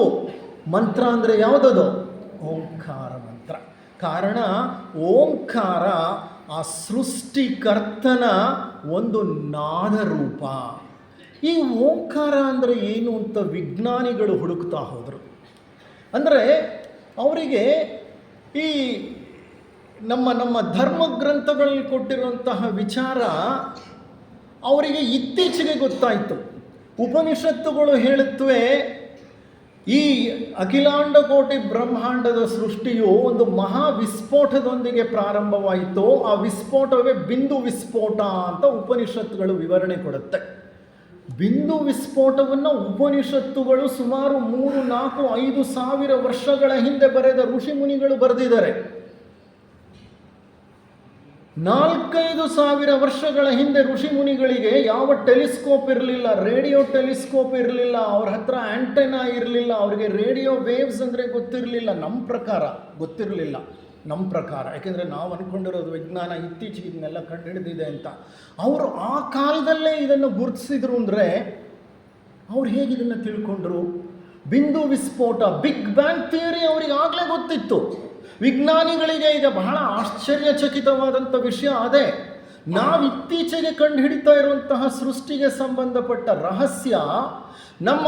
ಮಂತ್ರ ಅಂದರೆ ಯಾವುದದು? ಓಂಕಾರ ಮಂತ್ರ. ಕಾರಣ ಓಂಕಾರ ಆ ಸೃಷ್ಟಿಕರ್ತನ ಒಂದು ನಾದ ರೂಪ. ಈ ಓಂಕಾರ ಅಂದರೆ ಏನು ಅಂತ ವಿಜ್ಞಾನಿಗಳು ಹುಡುಕ್ತಾ ಹೋದರು. ಅಂದರೆ ಅವರಿಗೆ ಈ ನಮ್ಮ ಧರ್ಮಗ್ರಂಥಗಳಲ್ಲಿ ಕೊಟ್ಟಿರುವಂತಹ ವಿಚಾರ ಅವರಿಗೆ ಇತ್ತೀಚೆಗೆ ಗೊತ್ತಾಯಿತು. ಉಪನಿಷತ್ತುಗಳು ಹೇಳುತ್ತವೆ, ಈ ಅಖಿಲಾಂಡ ಕೋಟಿ ಬ್ರಹ್ಮಾಂಡದ ಸೃಷ್ಟಿಯು ಒಂದು ಮಹಾ ವಿಸ್ಫೋಟದೊಂದಿಗೆ ಪ್ರಾರಂಭವಾಯಿತು. ಆ ವಿಸ್ಫೋಟವೇ ಬಿಂದು ವಿಸ್ಫೋಟ ಅಂತ ಉಪನಿಷತ್ತುಗಳು ವಿವರಣೆ ಕೊಡುತ್ತೆ. ಬಿಂದು ವಿಸ್ಫೋಟವನ್ನು ಉಪನಿಷತ್ತುಗಳು ಸುಮಾರು 3, 4, 5 ಸಾವಿರ ವರ್ಷಗಳ ಹಿಂದೆ ಬರೆದ ಋಷಿ ಮುನಿಗಳು ಬರೆದಿದ್ದಾರೆ. 4-5 ಸಾವಿರ ವರ್ಷಗಳ ಹಿಂದೆ ಋಷಿ ಮುನಿಗಳಿಗೆ ಯಾವ ಟೆಲಿಸ್ಕೋಪ್ ಇರಲಿಲ್ಲ, ರೇಡಿಯೋ ಟೆಲಿಸ್ಕೋಪ್ ಇರಲಿಲ್ಲ, ಅವ್ರ ಹತ್ರ ಆಂಟೆನಾ ಇರಲಿಲ್ಲ, ಅವರಿಗೆ ರೇಡಿಯೋ ವೇವ್ಸ್ ಅಂದರೆ ಗೊತ್ತಿರಲಿಲ್ಲ. ನಮ್ಮ ಪ್ರಕಾರ ಗೊತ್ತಿರಲಿಲ್ಲ, ನಮ್ಮ ಪ್ರಕಾರ. ಯಾಕೆಂದರೆ ನಾವು ಅಂದ್ಕೊಂಡಿರೋದು ವಿಜ್ಞಾನ ಇತ್ತೀಚೆಗೆ ಇದನ್ನೆಲ್ಲ ಕಂಡುಹಿಡಿದಿದೆ ಅಂತ. ಅವರು ಆ ಕಾಲದಲ್ಲೇ ಇದನ್ನು ಗುರುತಿಸಿದ್ರು. ಅಂದರೆ ಅವ್ರು ಹೇಗೆ ಇದನ್ನು ತಿಳ್ಕೊಂಡ್ರು? ಬಿಂದು ವಿಸ್ಫೋಟ, ಬಿಗ್ ಬ್ಯಾಂಗ್ ಥಿಯರಿ ಅವರಿಗೆ ಆಗಲೇ ಗೊತ್ತಿತ್ತು. ವಿಜ್ಞಾನಿಗಳಿಗೆ ಈಗ ಬಹಳ ಆಶ್ಚರ್ಯಚಕಿತವಾದಂಥ ವಿಷಯ ಅದೇ. ನಾವು ಇತ್ತೀಚೆಗೆ ಕಂಡು ಹಿಡಿತಾ ಇರುವಂತಹ ಸೃಷ್ಟಿಗೆ ಸಂಬಂಧಪಟ್ಟ ರಹಸ್ಯ ನಮ್ಮ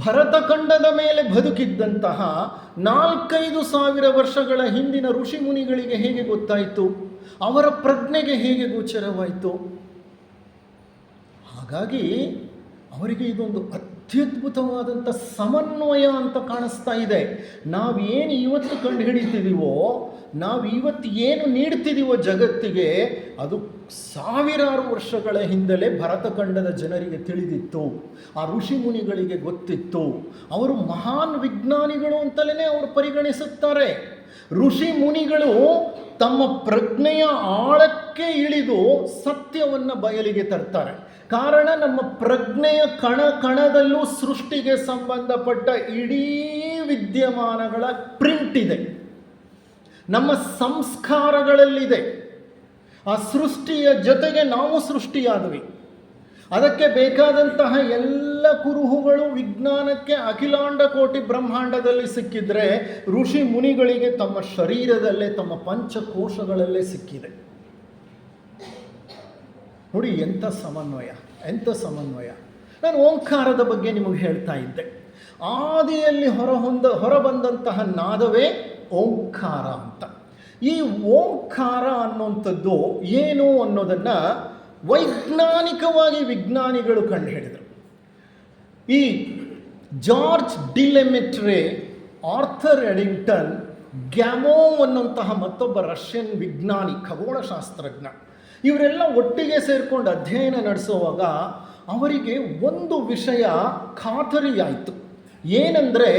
ಭರತಖಂಡದ ಮೇಲೆ ಬದುಕಿದ್ದಂತಹ 4-5 ಸಾವಿರ ವರ್ಷಗಳ ಹಿಂದಿನ ಋಷಿ ಮುನಿಗಳಿಗೆ ಹೇಗೆ ಗೊತ್ತಾಯಿತು? ಅವರ ಪ್ರಜ್ಞೆಗೆ ಹೇಗೆ ಗೋಚರವಾಯಿತು? ಹಾಗಾಗಿ ಅವರಿಗೆ ಇದೊಂದು ಅತ್ಯದ್ಭುತವಾದಂಥ ಸಮನ್ವಯ ಅಂತ ಕಾಣಿಸ್ತಾ ಇದೆ. ನಾವೇನು ಇವತ್ತು ಕಂಡು ಹಿಡಿತಿದ್ದೀವೋ, ನಾವು ಇವತ್ತು ಏನು ನೀಡ್ತಿದ್ದೀವೋ ಜಗತ್ತಿಗೆ, ಅದು ಸಾವಿರಾರು ವರ್ಷಗಳ ಹಿಂದಲೇ ಭರತಖಂಡದ ಜನರಿಗೆ ತಿಳಿದಿತ್ತು. ಆ ಋಷಿ ಮುನಿಗಳಿಗೆ ಗೊತ್ತಿತ್ತು. ಅವರು ಮಹಾನ್ ವಿಜ್ಞಾನಿಗಳು ಅಂತಲೇ ಅವರು ಪರಿಗಣಿಸುತ್ತಾರೆ. ಋಷಿ ಮುನಿಗಳು ತಮ್ಮ ಪ್ರಜ್ಞೆಯ ಆಳಕ್ಕೆ ಇಳಿದು ಸತ್ಯವನ್ನು ಬಯಲಿಗೆ ತರ್ತಾರೆ. ಕಾರಣ ನಮ್ಮ ಪ್ರಜ್ಞೆಯ ಕಣದಲ್ಲೂ ಸೃಷ್ಟಿಗೆ ಸಂಬಂಧಪಟ್ಟ ಇಡೀ ವಿದ್ಯಮಾನಗಳ ಪ್ರಿಂಟ್ ಇದೆ, ನಮ್ಮ ಸಂಸ್ಕಾರಗಳಲ್ಲಿದೆ. ಆ ಸೃಷ್ಟಿಯ ಜೊತೆಗೆ ನಾವು ಸೃಷ್ಟಿಯಾದ್ವಿ. ಅದಕ್ಕೆ ಬೇಕಾದಂತಹ ಎಲ್ಲ ಕುರುಹುಗಳು ವಿಜ್ಞಾನಕ್ಕೆ ಅಖಿಲಾಂಡ ಕೋಟಿ ಬ್ರಹ್ಮಾಂಡದಲ್ಲಿ ಸಿಕ್ಕಿದ್ರೆ, ಋಷಿ ಮುನಿಗಳಿಗೆ ತಮ್ಮ ಶರೀರದಲ್ಲೇ, ತಮ್ಮ ಪಂಚಕೋಶಗಳಲ್ಲೇ ಸಿಕ್ಕಿದೆ. ನೋಡಿ ಎಂಥ ಸಮನ್ವಯ, ಎಂಥ ಸಮನ್ವಯ. ನಾನು ಓಂಕಾರದ ಬಗ್ಗೆ ನಿಮಗೆ ಹೇಳ್ತಾ ಇದ್ದೆ. ಆದಿಯಲ್ಲಿ ಹೊರಬಂದಂತಹ ನಾದವೇ ಓಂಕಾರ ಅಂತ. ಈ ಓಂಕಾರ ಅನ್ನುವಂಥದ್ದು ಏನು ಅನ್ನೋದನ್ನು ವೈಜ್ಞಾನಿಕವಾಗಿ ವಿಜ್ಞಾನಿಗಳು ಕಂಡುಹಿಡಿದರು. ಈ ಜಾರ್ಜ್ ಡಿಲೆಮೆಟ್ರೆ, ಆರ್ಥರ್ ಎಡಿಂಗ್ಟನ್, ಗ್ಯಾಮೋ ಅನ್ನುವಂತಹ ಮತ್ತೊಬ್ಬ ರಷ್ಯನ್ ವಿಜ್ಞಾನಿ, ಖಗೋಳಶಾಸ್ತ್ರಜ್ಞ, ಇವರೆಲ್ಲ ಒಟ್ಟಿಗೆ ಸೇರಿಕೊಂಡು ಅಧ್ಯಯನ ನಡೆಸುವಾಗ ಅವರಿಗೆ ಒಂದು ವಿಷಯ ಖಾತರಿಯಾಯಿತು. ಏನಂದರೆ,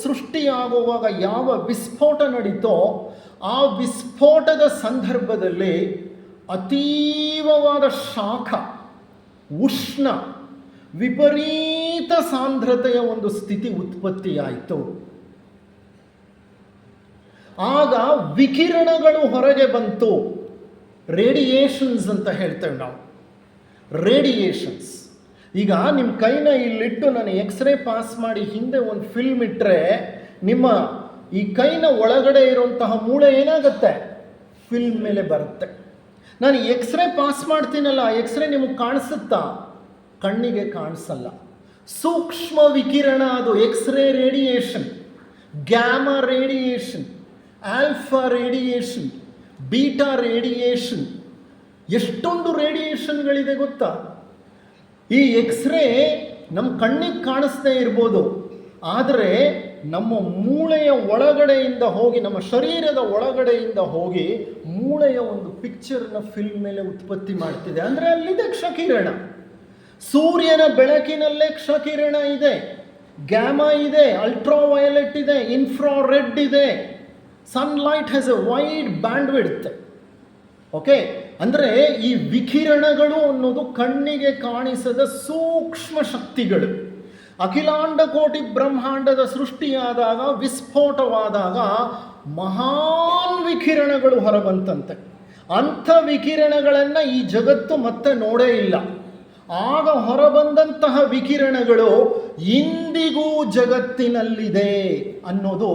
ಸೃಷ್ಟಿಯಾಗುವಾಗ ಯಾವ ವಿಸ್ಫೋಟ ನಡೀತೋ ಆ ವಿಸ್ಫೋಟದ ಸಂದರ್ಭದಲ್ಲಿ ಅತೀವವಾದ ಶಾಖ, ಉಷ್ಣ, ವಿಪರೀತ ಸಾಂದ್ರತೆಯ ಒಂದು ಸ್ಥಿತಿ ಉತ್ಪತ್ತಿಯಾಯಿತು. ಆಗ ವಿಕಿರಣಗಳು ಹೊರಗೆ ಬಂತು. ರೇಡಿಯೇಷನ್ಸ್ ಅಂತ ಹೇಳ್ತೇವೆ ನಾವು, ರೇಡಿಯೇಷನ್ಸ್. ಈಗ ನಿಮ್ಮ ಕೈನ ಇಲ್ಲಿಟ್ಟು ನಾನು ಎಕ್ಸ್ರೇ ಪಾಸ್ ಮಾಡಿ ಹಿಂದೆ ಒಂದು ಫಿಲ್ಮ್ ಇಟ್ಟರೆ ನಿಮ್ಮ ಈ ಕೈನ ಒಳಗಡೆ ಇರುವಂತಹ ಮೂಳೆ ಏನಾಗುತ್ತೆ, ಫಿಲ್ಮ್ ಮೇಲೆ ಬರುತ್ತೆ. ನಾನು ಎಕ್ಸ್ರೇ ಪಾಸ್ ಮಾಡ್ತೀನಲ್ಲ, ಎಕ್ಸ್ರೇ ನಿಮಗೆ ಕಾಣಿಸುತ್ತಾ? ಕಣ್ಣಿಗೆ ಕಾಣಿಸಲ್ಲ. ಸೂಕ್ಷ್ಮ ವಿಕಿರಣ ಅದು. X ray radiation, gamma radiation, alpha radiation, beta radiation, ಎಷ್ಟೊಂದು ರೇಡಿಯೇಷನ್ಗಳಿದೆ ಗೊತ್ತಾ? ಈ ಎಕ್ಸ್ರೇ ನಮ್ಮ ಕಣ್ಣಿಗೆ ಕಾಣಿಸ್ದೇ ಇರ್ಬೋದು, ಆದರೆ ನಮ್ಮ ಮೂಳೆಯ ಒಳಗಡೆಯಿಂದ ಹೋಗಿ, ನಮ್ಮ ಶರೀರದ ಒಳಗಡೆಯಿಂದ ಹೋಗಿ ಮೂಳೆಯ ಒಂದು ಪಿಕ್ಚರ್ನ ಫಿಲ್ಮ್ ಮೇಲೆ ಉತ್ಪತ್ತಿ ಮಾಡ್ತಿದೆ. ಅಂದರೆ ಅಲ್ಲಿದೆ ಕ್ಷಕಿರಣ. ಸೂರ್ಯನ ಬೆಳಕಿನಲ್ಲೇ ಕ್ಷಕಿರಣ ಇದೆ, ಗ್ಯಾಮಾ ಇದೆ, ಅಲ್ಟ್ರಾವಯಲೆಟ್ ಇದೆ, ಇನ್ಫ್ರಾರೆಡ್ ಇದೆ. Sunlight has A wide bandwidth. Okay, ಅಂದರೆ ಈ ವಿಕಿರಣಗಳು ಅನ್ನೋದು ಕಣ್ಣಿಗೆ ಕಾಣಿಸದ ಸೂಕ್ಷ್ಮ ಶಕ್ತಿಗಳು. ಅಖಿಲಾಂಡ ಕೋಟಿ ಬ್ರಹ್ಮಾಂಡದ ಸೃಷ್ಟಿಯಾದಾಗ, ವಿಸ್ಫೋಟವಾದಾಗ ಮಹಾನ್ ವಿಕಿರಣಗಳು ಹೊರಬಂತಂತೆ. ಅಂಥ ವಿಕಿರಣಗಳನ್ನು ಈ ಜಗತ್ತು ಮತ್ತೆ ನೋಡೇ ಇಲ್ಲ. ಆಗ ಹೊರಬಂದಂತಹ ವಿಕಿರಣಗಳು ಇಂದಿಗೂ ಜಗತ್ತಿನಲ್ಲಿದೆ ಅನ್ನೋದು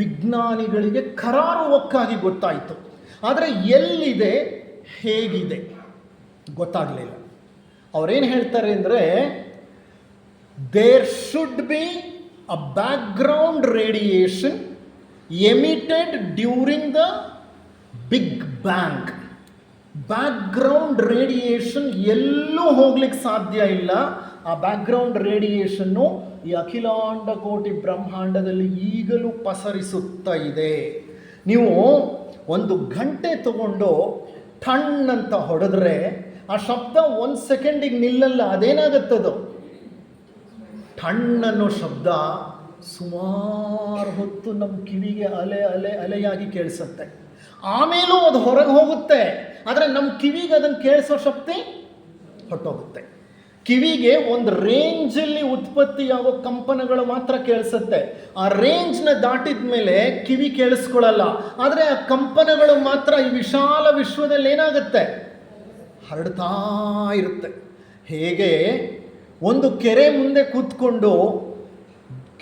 ವಿಜ್ಞಾನಿಗಳಿಗೆ ಕರಾರುವಕ್ಕಾಗಿ ಗೊತ್ತಾಯಿತು. ಆದರೆ ಎಲ್ಲಿದೆ, ಹೇಗಿದೆ ಗೊತ್ತಾಗಲಿಲ್ಲ. ಅವರೇನು ಹೇಳ್ತಾರೆ ಅಂದರೆ, there should be a background radiation emitted during the big bang. Background radiation ಎಲ್ಲೂ ಹೋಗ್ಲಿಕ್ಕೆ ಸಾಧ್ಯ ಇಲ್ಲ. ಆ ಬ್ಯಾಕ್ಗ್ರೌಂಡ್ ರೇಡಿಯೇಷನ್ನು ಈ ಅಖಿಲಾಂಡ ಕೋಟಿ ಬ್ರಹ್ಮಾಂಡದಲ್ಲಿ ಈಗಲೂ ಪಸರಿಸುತ್ತಾ ಇದೆ. ನೀವು ಒಂದು ಗಂಟೆ ತಗೊಂಡು ಟಣ್ ಅಂತ ಹೊಡೆದ್ರೆ ಆ ಶಬ್ದ 1 ಸೆಕೆಂಡಿಗೆ ನಿಲ್ಲಲ್ಲ. ಅದೇನಾಗುತ್ತದು? ಟಣ್ ಅನ್ನೋ ಶಬ್ದ ಸುಮಾರು ಹೊತ್ತು ನಮ್ಮ ಕಿವಿಗೆ ಅಲೆ ಅಲೆ ಅಲೆಯಾಗಿ ಕೇಳಿಸುತ್ತೆ. ಆಮೇಲೂ ಅದು ಹೊರಗೆ ಹೋಗುತ್ತೆ, ಆದರೆ ನಮ್ಮ ಕಿವಿಗೆ ಅದನ್ನು ಕೇಳಿಸೋ ಶಕ್ತಿ ಹೊಟ್ಟೋಗುತ್ತೆ. ಕಿವಿಗೆ ಒಂದು ರೇಂಜಲ್ಲಿ ಉತ್ಪತ್ತಿಯಾಗೋ ಕಂಪನಗಳು ಮಾತ್ರ ಕೇಳಿಸುತ್ತೆ. ಆ ರೇಂಜ್ನ ದಾಟಿದ ಮೇಲೆ ಕಿವಿ ಕೇಳಿಸ್ಕೊಳ್ಳಲ್ಲ. ಆದರೆ ಆ ಕಂಪನಗಳು ಮಾತ್ರ ಈ ವಿಶಾಲ ವಿಶ್ವದಲ್ಲಿ ಏನಾಗುತ್ತೆ, ಹರಡ್ತಾ ಇರುತ್ತೆ. ಹೇಗೆ ಒಂದು ಕೆರೆ ಮುಂದೆ ಕೂತ್ಕೊಂಡು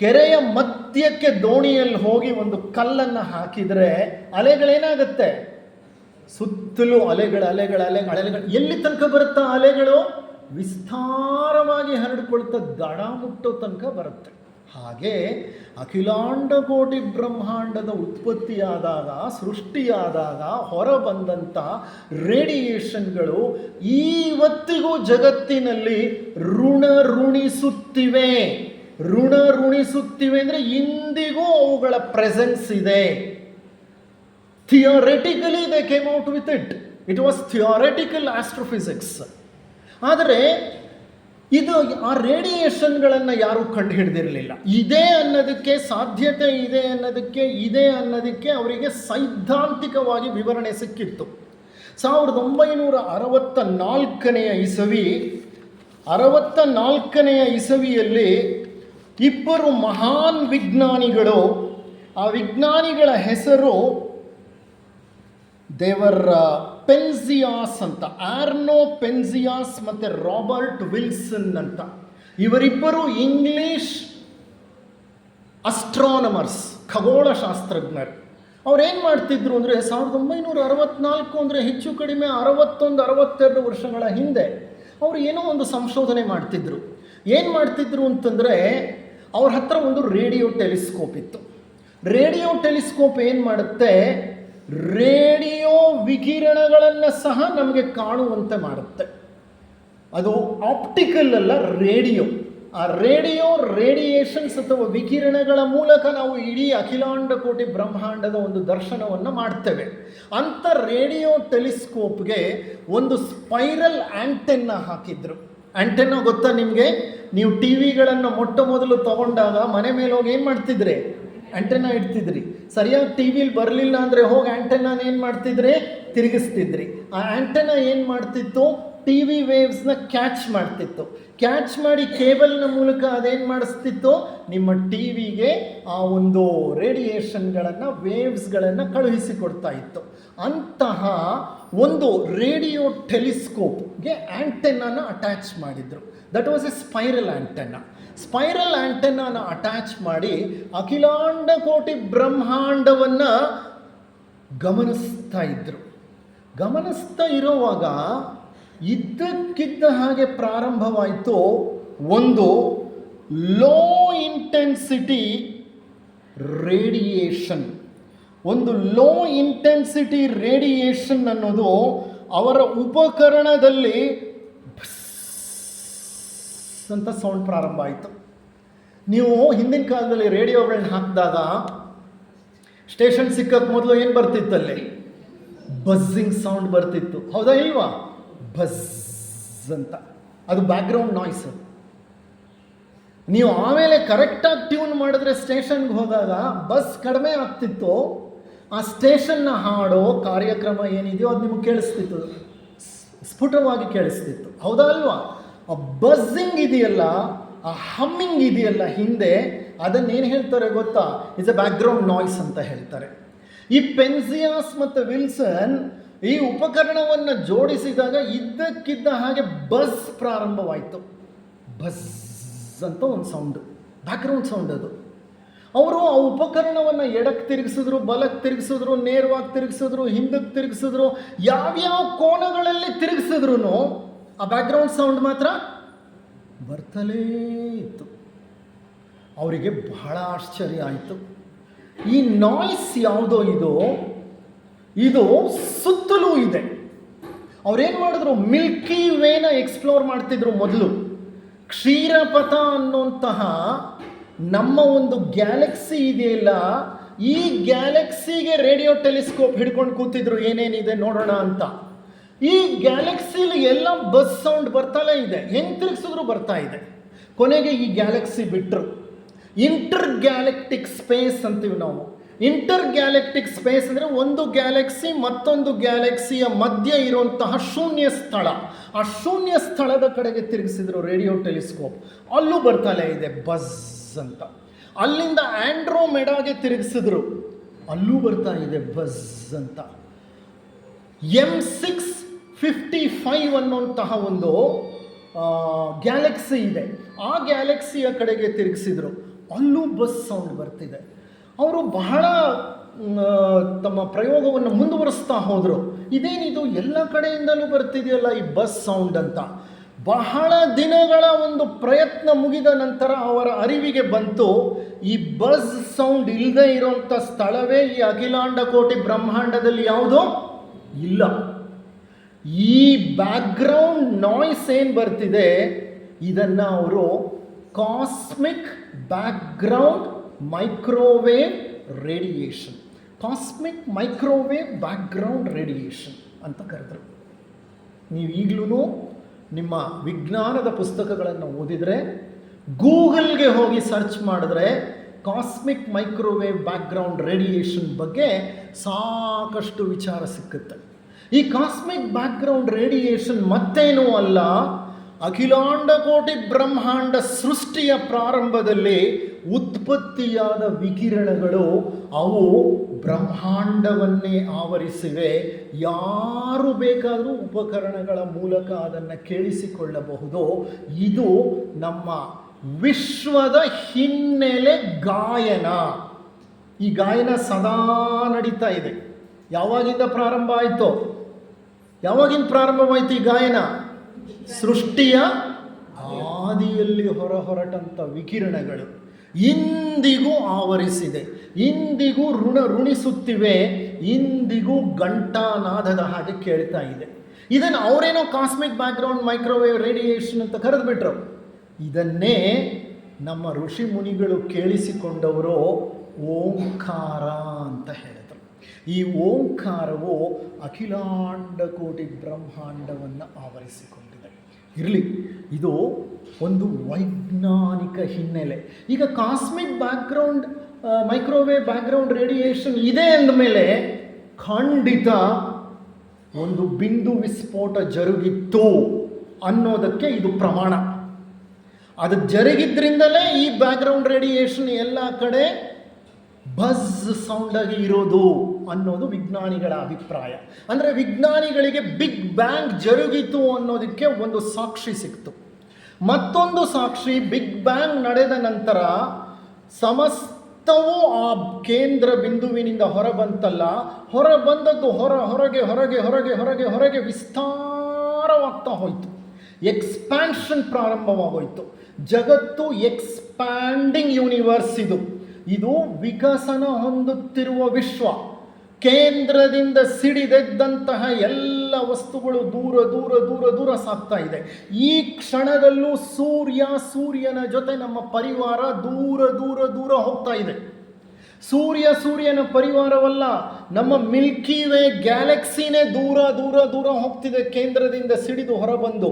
ಕೆರೆಯ ಮಧ್ಯಕ್ಕೆ ದೋಣಿಯಲ್ಲಿ ಹೋಗಿ ಒಂದು ಕಲ್ಲನ್ನು ಹಾಕಿದರೆ ಅಲೆಗಳೇನಾಗುತ್ತೆ, ಸುತ್ತಲೂ ಅಲೆಗಳು ಎಲ್ಲಿ ತನಕ ಬರುತ್ತಾ ಅಲೆಗಳು? ವಿಸ್ತಾರವಾಗಿ ಹರಡಿಕೊಳ್ತಾ ದಡ ಮುಟ್ಟೋ ತನಕ ಬರುತ್ತೆ. ಹಾಗೆ ಅಖಿಲಾಂಡ ಕೋಟಿ ಬ್ರಹ್ಮಾಂಡದ ಉತ್ಪತ್ತಿಯಾದಾಗ, ಸೃಷ್ಟಿಯಾದಾಗ ಹೊರಬಂದಂಥ ರೇಡಿಯೇಷನ್ಗಳು ಇವತ್ತಿಗೂ ಜಗತ್ತಿನಲ್ಲಿ ಋಣಿಸುತ್ತಿವೆ. ಅಂದರೆ ಇಂದಿಗೂ ಅವುಗಳ ಪ್ರೆಸೆನ್ಸ್ ಇದೆ. Theoretically they came out with it was theoretical astrophysics. ಆದರೆ ಇದು ಆ ರೇಡಿಯೇಷನ್ಗಳನ್ನು ಯಾರೂ ಕಂಡು ಹಿಡಿದಿರಲಿಲ್ಲ. ಇದೆ ಅನ್ನೋದಕ್ಕೆ, ಸಾಧ್ಯತೆ ಇದೆ ಅನ್ನೋದಕ್ಕೆ ಅವರಿಗೆ ಸೈದ್ಧಾಂತಿಕವಾಗಿ ವಿವರಣೆ ಸಿಕ್ಕಿತ್ತು. 1964ನೇ ಇಸವಿಯಲ್ಲಿ ಇಬ್ಬರು ಮಹಾನ್ ವಿಜ್ಞಾನಿಗಳು, ಆ ವಿಜ್ಞಾನಿಗಳ ಹೆಸರು ದೇವರ್ ಪೆನ್ಸಿಯಾಸ್ ಅಂತ, ಆರ್ನೋ ಪೆನ್ಸಿಯಾಸ್ ಮತ್ತು ರಾಬರ್ಟ್ ವಿಲ್ಸನ್ ಅಂತ. ಇವರಿಬ್ಬರು ಇಂಗ್ಲಿಷ್ ಅಸ್ಟ್ರಾನಮರ್ಸ್, ಖಗೋಳಶಾಸ್ತ್ರಜ್ಞರು. ಅವ್ರೇನು ಮಾಡ್ತಿದ್ರು ಅಂದರೆ 1964 ಅಂದರೆ ಹೆಚ್ಚು ಕಡಿಮೆ 61-62 ವರ್ಷಗಳ ಹಿಂದೆ ಅವರು ಏನೋ ಒಂದು ಸಂಶೋಧನೆ ಮಾಡ್ತಿದ್ರು. ಏನು ಮಾಡ್ತಿದ್ರು ಅಂತಂದರೆ, ಅವ್ರ ಹತ್ರ ಒಂದು ರೇಡಿಯೋ ಟೆಲಿಸ್ಕೋಪ್ ಇತ್ತು. ರೇಡಿಯೋ ಟೆಲಿಸ್ಕೋಪ್ ಏನು ಮಾಡುತ್ತೆ, ರೇಡಿಯೋ ವಿಕಿರಣಗಳನ್ನು ಸಹ ನಮಗೆ ಕಾಣುವಂತೆ ಮಾಡುತ್ತೆ. ಅದು ಆಪ್ಟಿಕಲ್ ಅಲ್ಲ, ರೇಡಿಯೋ. ಆ ರೇಡಿಯೇಷನ್ಸ್ ಅಥವಾ ವಿಕಿರಣಗಳ ಮೂಲಕ ನಾವು ಇಡೀ ಅಖಿಲಾಂಡ ಕೋಟಿ ಬ್ರಹ್ಮಾಂಡದ ಒಂದು ದರ್ಶನವನ್ನು ಮಾಡ್ತೇವೆ. ಅಂಥ ರೇಡಿಯೋ ಟೆಲಿಸ್ಕೋಪ್ಗೆ ಒಂದು ಸ್ಪೈರಲ್ ಆ್ಯಂಟೆನ್ನ ಹಾಕಿದ್ರು. ಆ್ಯಂಟೆನ್ನ ಗೊತ್ತಾ ನಿಮಗೆ? ನೀವು ಟಿ ವಿಗಳನ್ನು ಮೊಟ್ಟ ಮೊದಲು ತಗೊಂಡಾಗ ಮನೆ ಮೇಲೆ ಹೋಗಿ ಏನು ಮಾಡ್ತಿದ್ರಿ, ಆ್ಯಂಟೆನ್ನ ಇಡ್ತಿದ್ರಿ. ಸರಿಯಾಗಿ ಟಿ ವಿಲಿ ಬರಲಿಲ್ಲ ಅಂದರೆ ಹೋಗಿ ಆ್ಯಂಟೆನ್ನ ಏನು ಮಾಡ್ತಿದ್ರಿ, ತಿರುಗಿಸ್ತಿದ್ರಿ. ಆ ಆ್ಯಂಟೆನ್ನ ಏನು ಮಾಡ್ತಿತ್ತು, ಟಿ ವಿ ವೇವ್ಸ್ನ ಕ್ಯಾಚ್ ಮಾಡ್ತಿತ್ತು. ಕ್ಯಾಚ್ ಮಾಡಿ ಕೇಬಲ್ನ ಮೂಲಕ ಅದೇನು ಮಾಡಿಸ್ತಿತ್ತು, ನಿಮ್ಮ ಟಿ ವಿಗೆ ಆ ಒಂದು ರೇಡಿಯೇಷನ್ಗಳನ್ನು, ವೇವ್ಸ್ಗಳನ್ನು ಕಳುಹಿಸಿಕೊಡ್ತಾ ಇತ್ತು. ಅಂತಹ ಒಂದು ರೇಡಿಯೋ ಟೆಲಿಸ್ಕೋಪ್ಗೆ ಆ್ಯಂಟೆನ್ನ ಅಟ್ಯಾಚ್ ಮಾಡಿದರು. That was a spiral antenna. Spiral ಆಂಟೆನಾನ ಅಟ್ಯಾಚ್ ಮಾಡಿ ಅಖಿಲಾಂಡ ಕೋಟಿ ಬ್ರಹ್ಮಾಂಡವನ್ನು ಗಮನಿಸ್ತಾ ಇದ್ರು. ಗಮನಿಸ್ತಾ ಇರುವಾಗ ಇದ್ದಕ್ಕಿದ್ದ ಹಾಗೆ ಪ್ರಾರಂಭವಾಯಿತು ಒಂದು ಲೋ ಇಂಟೆನ್ಸಿಟಿ ರೇಡಿಯೇಷನ್. ಒಂದು ಲೋ ಇಂಟೆನ್ಸಿಟಿ ರೇಡಿಯೇಷನ್ ಅನ್ನೋದು ಅವರ ಉಪಕರಣದಲ್ಲಿ ಅಂತ ಸೌಂಡ್ ಪ್ರಾರಂಭ ಆಯಿತು. ನೀವು ಹಿಂದಿನ ಕಾಲದಲ್ಲಿ ರೇಡಿಯೋಗಳನ್ನ ಹಾಕಿದಾಗ ಸ್ಟೇಷನ್ ಸಿಕ್ಕಕ್ಕೆ ಮೊದಲು ಏನು ಬರ್ತಿತ್ತಲ್ಲಿ? ಬಸ್ಸಿಂಗ್ ಸೌಂಡ್ ಬರ್ತಿತ್ತು, ಹೌದಾ ಇಲ್ವಾ? ಬಸ್ ಅಂತ, ಅದು ಬ್ಯಾಕ್ಗ್ರೌಂಡ್ ನಾಯ್ಸ್. ನೀವು ಆಮೇಲೆ ಕರೆಕ್ಟಾಗಿ ಟ್ಯೂನ್ ಮಾಡಿದ್ರೆ ಸ್ಟೇಷನ್ಗೆ ಹೋದಾಗ ಬಸ್ ಕಡಿಮೆ ಆಗ್ತಿತ್ತು, ಆ ಸ್ಟೇಷನ್ನ ಹಾಡೋ ಕಾರ್ಯಕ್ರಮ ಏನಿದೆಯೋ ಅದು ನಿಮಗೆ ಕೇಳಿಸ್ತಿತ್ತು, ಸ್ಫುಟವಾಗಿ ಕೇಳಿಸ್ತಿತ್ತು, ಹೌದಾ ಅಲ್ವಾ? ಆ ಬಸ್ಸಿಂಗ್ ಇದೆಯಲ್ಲ, ಆ ಹಮ್ಮಿಂಗ್ ಇದೆಯಲ್ಲ ಹಿಂದೆ, ಅದನ್ನೇನು ಹೇಳ್ತಾರೆ ಗೊತ್ತಾ? ಇಟ್ಸ್ ಎ ಬ್ಯಾಕ್ಗ್ರೌಂಡ್ ನಾಯ್ಸ್ ಅಂತ ಹೇಳ್ತಾರೆ. ಈ ಪೆನ್ಸಿಯಾಸ್ ಮತ್ತು ವಿಲ್ಸನ್ ಈ ಉಪಕರಣವನ್ನು ಜೋಡಿಸಿದಾಗ ಇದ್ದಕ್ಕಿದ್ದ ಹಾಗೆ ಬಸ್ ಪ್ರಾರಂಭವಾಯಿತು. ಬಸ್ ಅಂತ ಒಂದು ಸೌಂಡು, ಬ್ಯಾಕ್ಗ್ರೌಂಡ್ ಸೌಂಡ್ ಅದು. ಅವರು ಆ ಉಪಕರಣವನ್ನು ಎಡಕ್ಕೆ ತಿರುಗಿಸಿದ್ರು, ಬಲಕ್ಕೆ ತಿರುಗಿಸಿದ್ರು, ನೇರವಾಗಿ ತಿರುಗಿಸಿದ್ರು, ಹಿಂದಕ್ಕೆ ತಿರುಗಿಸಿದ್ರು, ಯಾವ್ಯಾವ ಕೋನಗಳಲ್ಲಿ ತಿರುಗಿಸಿದ್ರು ಆ ಬ್ಯಾಕ್ಗ್ರೌಂಡ್ ಸೌಂಡ್ ಮಾತ್ರ ಬರ್ತಲೇ ಇತ್ತು. ಅವರಿಗೆ ಬಹಳ ಆಶ್ಚರ್ಯ ಆಯಿತು. ಈ ನಾಯ್ಸ್ ಯಾವುದೋ ಇದು ಸುತ್ತಲೂ ಇದೆ. ಅವ್ರೇನು ಮಾಡಿದ್ರು? ಮಿಲ್ಕಿ ವೇನ ಎಕ್ಸ್ಪ್ಲೋರ್ ಮಾಡ್ತಿದ್ರು ಮೊದಲು. ಕ್ಷೀರಪಥ ಅನ್ನುವಂತಹ ನಮ್ಮ ಒಂದು ಗ್ಯಾಲಕ್ಸಿ ಇದೆಯಲ್ಲ, ಈ ಗ್ಯಾಲಕ್ಸಿಗೆ ರೇಡಿಯೋ ಟೆಲಿಸ್ಕೋಪ್ ಹಿಡ್ಕೊಂಡು ಕೂತಿದ್ರು, ಏನೇನಿದೆ ನೋಡೋಣ ಅಂತ. ಈ ಗ್ಯಾಲಕ್ಸಿಲಿ ಎಲ್ಲ ಬಸ್ ಸೌಂಡ್ ಬರ್ತಾಲೇ ಇದೆ, ಹೆಂಗೆ ತಿರುಗಿಸಿದ್ರು ಬರ್ತಾ ಇದೆ. ಕೊನೆಗೆ ಈ ಗ್ಯಾಲಕ್ಸಿ ಬಿಟ್ಟರು. ಇಂಟರ್ ಗ್ಯಾಲೆಕ್ಟಿಕ್ ಸ್ಪೇಸ್ ಅಂತೀವಿ ನಾವು. ಇಂಟರ್ ಗ್ಯಾಲೆಕ್ಟಿಕ್ ಸ್ಪೇಸ್ ಅಂದರೆ ಒಂದು ಗ್ಯಾಲಕ್ಸಿ ಮತ್ತೊಂದು ಗ್ಯಾಲಕ್ಸಿಯ ಮಧ್ಯೆ ಇರುವಂತಹ ಶೂನ್ಯ ಸ್ಥಳ. ಆ ಶೂನ್ಯ ಸ್ಥಳದ ಕಡೆಗೆ ತಿರುಗಿಸಿದ್ರು ರೇಡಿಯೋ ಟೆಲಿಸ್ಕೋಪ್, ಅಲ್ಲೂ ಬರ್ತಾಲೇ ಇದೆ ಬಸ್ ಅಂತ. ಅಲ್ಲಿಂದ ಆಂಡ್ರೋಮೆಡಾಗೆ ತಿರುಗಿಸಿದ್ರು, ಅಲ್ಲೂ ಬರ್ತಾ ಇದೆ ಬಸ್ ಅಂತ. M655 ಅನ್ನುವಂತಹ ಒಂದು ಗ್ಯಾಲಕ್ಸಿ ಇದೆ, ಆ ಗ್ಯಾಲಕ್ಸಿಯ ಕಡೆಗೆ ತಿರುಗಿಸಿದ್ರು, ಅಲ್ಲೂ ಬಸ್ ಸೌಂಡ್ ಬರ್ತಿದೆ. ಅವರು ಬಹಳ ತಮ್ಮ ಪ್ರಯೋಗವನ್ನು ಮುಂದುವರಿಸ್ತಾ ಹೋದರು. ಇದೇನಿದು ಎಲ್ಲ ಕಡೆಯಿಂದಲೂ ಬರ್ತಿದೆಯಲ್ಲ ಈ ಬಸ್ ಸೌಂಡ್ ಅಂತ. ಬಹಳ ದಿನಗಳ ಒಂದು ಪ್ರಯತ್ನ ಮುಗಿದ ನಂತರ ಅವರ ಅರಿವಿಗೆ ಬಂತು, ಈ ಬಸ್ ಸೌಂಡ್ ಇಲ್ಲದೆ ಇರುವಂಥ ಸ್ಥಳವೇ ಈ ಅಖಿಲಾಂಡ ಕೋಟಿ ಬ್ರಹ್ಮಾಂಡದಲ್ಲಿ ಯಾವುದೋ ಇಲ್ಲ. ಈ ಬ್ಯಾಕ್ಗ್ರೌಂಡ್ ನಾಯ್ಸ್ ಏನು ಬರ್ತಿದೆ, ಇದನ್ನು ಅವರು cosmic background microwave radiation, cosmic microwave background radiation ಅಂತ ಕರೆದರು. ನೀವು ಈಗಲೂ ನಿಮ್ಮ ವಿಜ್ಞಾನದ ಪುಸ್ತಕಗಳನ್ನು ಓದಿದರೆ, ಗೂಗಲ್ಗೆ ಹೋಗಿ ಸರ್ಚ್ ಮಾಡಿದ್ರೆ ಕಾಸ್ಮಿಕ್ ಮೈಕ್ರೋವೇವ್ ಬ್ಯಾಕ್ಗ್ರೌಂಡ್ ರೇಡಿಯೇಷನ್ ಬಗ್ಗೆ ಸಾಕಷ್ಟು ವಿಚಾರ ಸಿಕ್ಕುತ್ತೆ. ಈ ಕಾಸ್ಮಿಕ್ ಬ್ಯಾಕ್ಗ್ರೌಂಡ್ ರೇಡಿಯೇಷನ್ ಮತ್ತೇನೂ ಅಲ್ಲ, ಅಖಿಲಾಂಡ ಕೋಟಿ ಬ್ರಹ್ಮಾಂಡ ಸೃಷ್ಟಿಯ ಪ್ರಾರಂಭದಲ್ಲಿ ಉತ್ಪತ್ತಿಯಾದ ವಿಕಿರಣಗಳು ಅವು ಬ್ರಹ್ಮಾಂಡವನ್ನೇ ಆವರಿಸಿವೆ. ಯಾರು ಬೇಕಾದರೂ ಉಪಕರಣಗಳ ಮೂಲಕ ಅದನ್ನು ಕೇಳಿಸಿಕೊಳ್ಳಬಹುದು. ಇದು ನಮ್ಮ ವಿಶ್ವದ ಹಿನ್ನೆಲೆ ಗಾಯನ. ಈ ಗಾಯನ ಸದಾ ನಡೀತಾ ಇದೆ. ಯಾವಾಗಿಂದ ಪ್ರಾರಂಭ ಆಯಿತು? ಯಾವಾಗಿಂದ ಪ್ರಾರಂಭವಾಯಿತು ಈ ಗಾಯನ? ಸೃಷ್ಟಿಯ ಆದಿಯಲ್ಲಿ ಹೊರಟಂಥ ವಿಕಿರಣಗಳು ಇಂದಿಗೂ ಆವರಿಸಿದೆ, ಇಂದಿಗೂ ಋಣಿಸುತ್ತಿವೆ, ಇಂದಿಗೂ ಘಂಟಾನಾದದ ಹಾಗೆ ಕೇಳ್ತಾ ಇದೆ. ಇದನ್ನು ಅವರೇನೋ ಕಾಸ್ಮಿಕ್ ಬ್ಯಾಕ್ಗ್ರೌಂಡ್ ಮೈಕ್ರೋವೇವ್ ರೇಡಿಯೇಷನ್ ಅಂತ ಕರೆದುಬಿಟ್ರು. ಇದನ್ನೇ ನಮ್ಮ ಋಷಿ ಮುನಿಗಳು ಕೇಳಿಸಿಕೊಂಡವರು ಓಂಕಾರ ಅಂತ ಹೇಳಿದರು. ಈ ಓಂಕಾರವು ಅಖಿಲಾಂಡ ಕೋಟಿ ಬ್ರಹ್ಮಾಂಡವನ್ನು ಆವರಿಸಿಕೊಂಡಿದೆ. ಇರಲಿ, ಇದು ಒಂದು ವೈಜ್ಞಾನಿಕ ಹಿನ್ನೆಲೆ. ಈಗ cosmic background microwave background radiation ಇದೆ ಅಂದಮೇಲೆ ಖಂಡಿತ ಒಂದು ಬಿಂದು ವಿಸ್ಫೋಟ ಜರುಗಿತ್ತು ಅನ್ನೋದಕ್ಕೆ ಇದು ಪ್ರಮಾಣ. ಅದು ಜರುಗಿದ್ರಿಂದಲೇ ಈ ಬ್ಯಾಕ್ಗ್ರೌಂಡ್ ರೇಡಿಯೇಷನ್ ಎಲ್ಲ ಕಡೆ ಬಸ್ ಸೌಂಡಾಗಿ ಇರೋದು ಅನ್ನೋದು ವಿಜ್ಞಾನಿಗಳ ಅಭಿಪ್ರಾಯ. ಅಂದರೆ ವಿಜ್ಞಾನಿಗಳಿಗೆ ಬಿಗ್ ಬ್ಯಾಂಗ್ ಜರುಗಿತು ಅನ್ನೋದಕ್ಕೆ ಒಂದು ಸಾಕ್ಷಿ ಸಿಕ್ತು. ಮತ್ತೊಂದು ಸಾಕ್ಷಿ, ಬಿಗ್ ಬ್ಯಾಂಗ್ ನಡೆದ ನಂತರ ಸಮಸ್ತವೂ ಆ ಕೇಂದ್ರ ಬಿಂದುವಿನಿಂದ ಹೊರಬಂತಲ್ಲ, ಹೊರಬಂದದ್ದು ಹೊರಗೆ ಹೊರಗೆ ಹೊರಗೆ ಹೊರಗೆ ಹೊರಗೆ ವಿಸ್ತಾರವಾಗ್ತಾ ಹೋಯಿತು. ಎಕ್ಸ್ಪ್ಯಾನ್ಷನ್ ಪ್ರಾರಂಭವಾಗೋಯಿತು. ಜಗತ್ತು ಎಕ್ಸ್ಪ್ಯಾಂಡಿಂಗ್ ಯೂನಿವರ್ಸ್. ಇದು ವಿಕಸನ ಹೊಂದುತ್ತಿರುವ ವಿಶ್ವ. ಕೇಂದ್ರದಿಂದ ಸಿಡಿದೆದ್ದಂತಹ ಎಲ್ಲ ವಸ್ತುಗಳು ದೂರ ದೂರ ದೂರ ದೂರ ಸಾಗ್ತಾ ಇದೆ. ಈ ಕ್ಷಣದಲ್ಲೂ ಸೂರ್ಯನ ಜೊತೆ ನಮ್ಮ ಪರಿವಾರ ದೂರ ದೂರ ದೂರ ಹೋಗ್ತಾ ಇದೆ. ಸೂರ್ಯನ ಪರಿವಾರವಲ್ಲ, ನಮ್ಮ ಮಿಲ್ಕಿ ವೇ ಗ್ಯಾಲಕ್ಸಿನೇ ದೂರ ದೂರ ದೂರ ಹೋಗ್ತಿದೆ ಕೇಂದ್ರದಿಂದ ಸಿಡಿದು ಹೊರಬಂದು.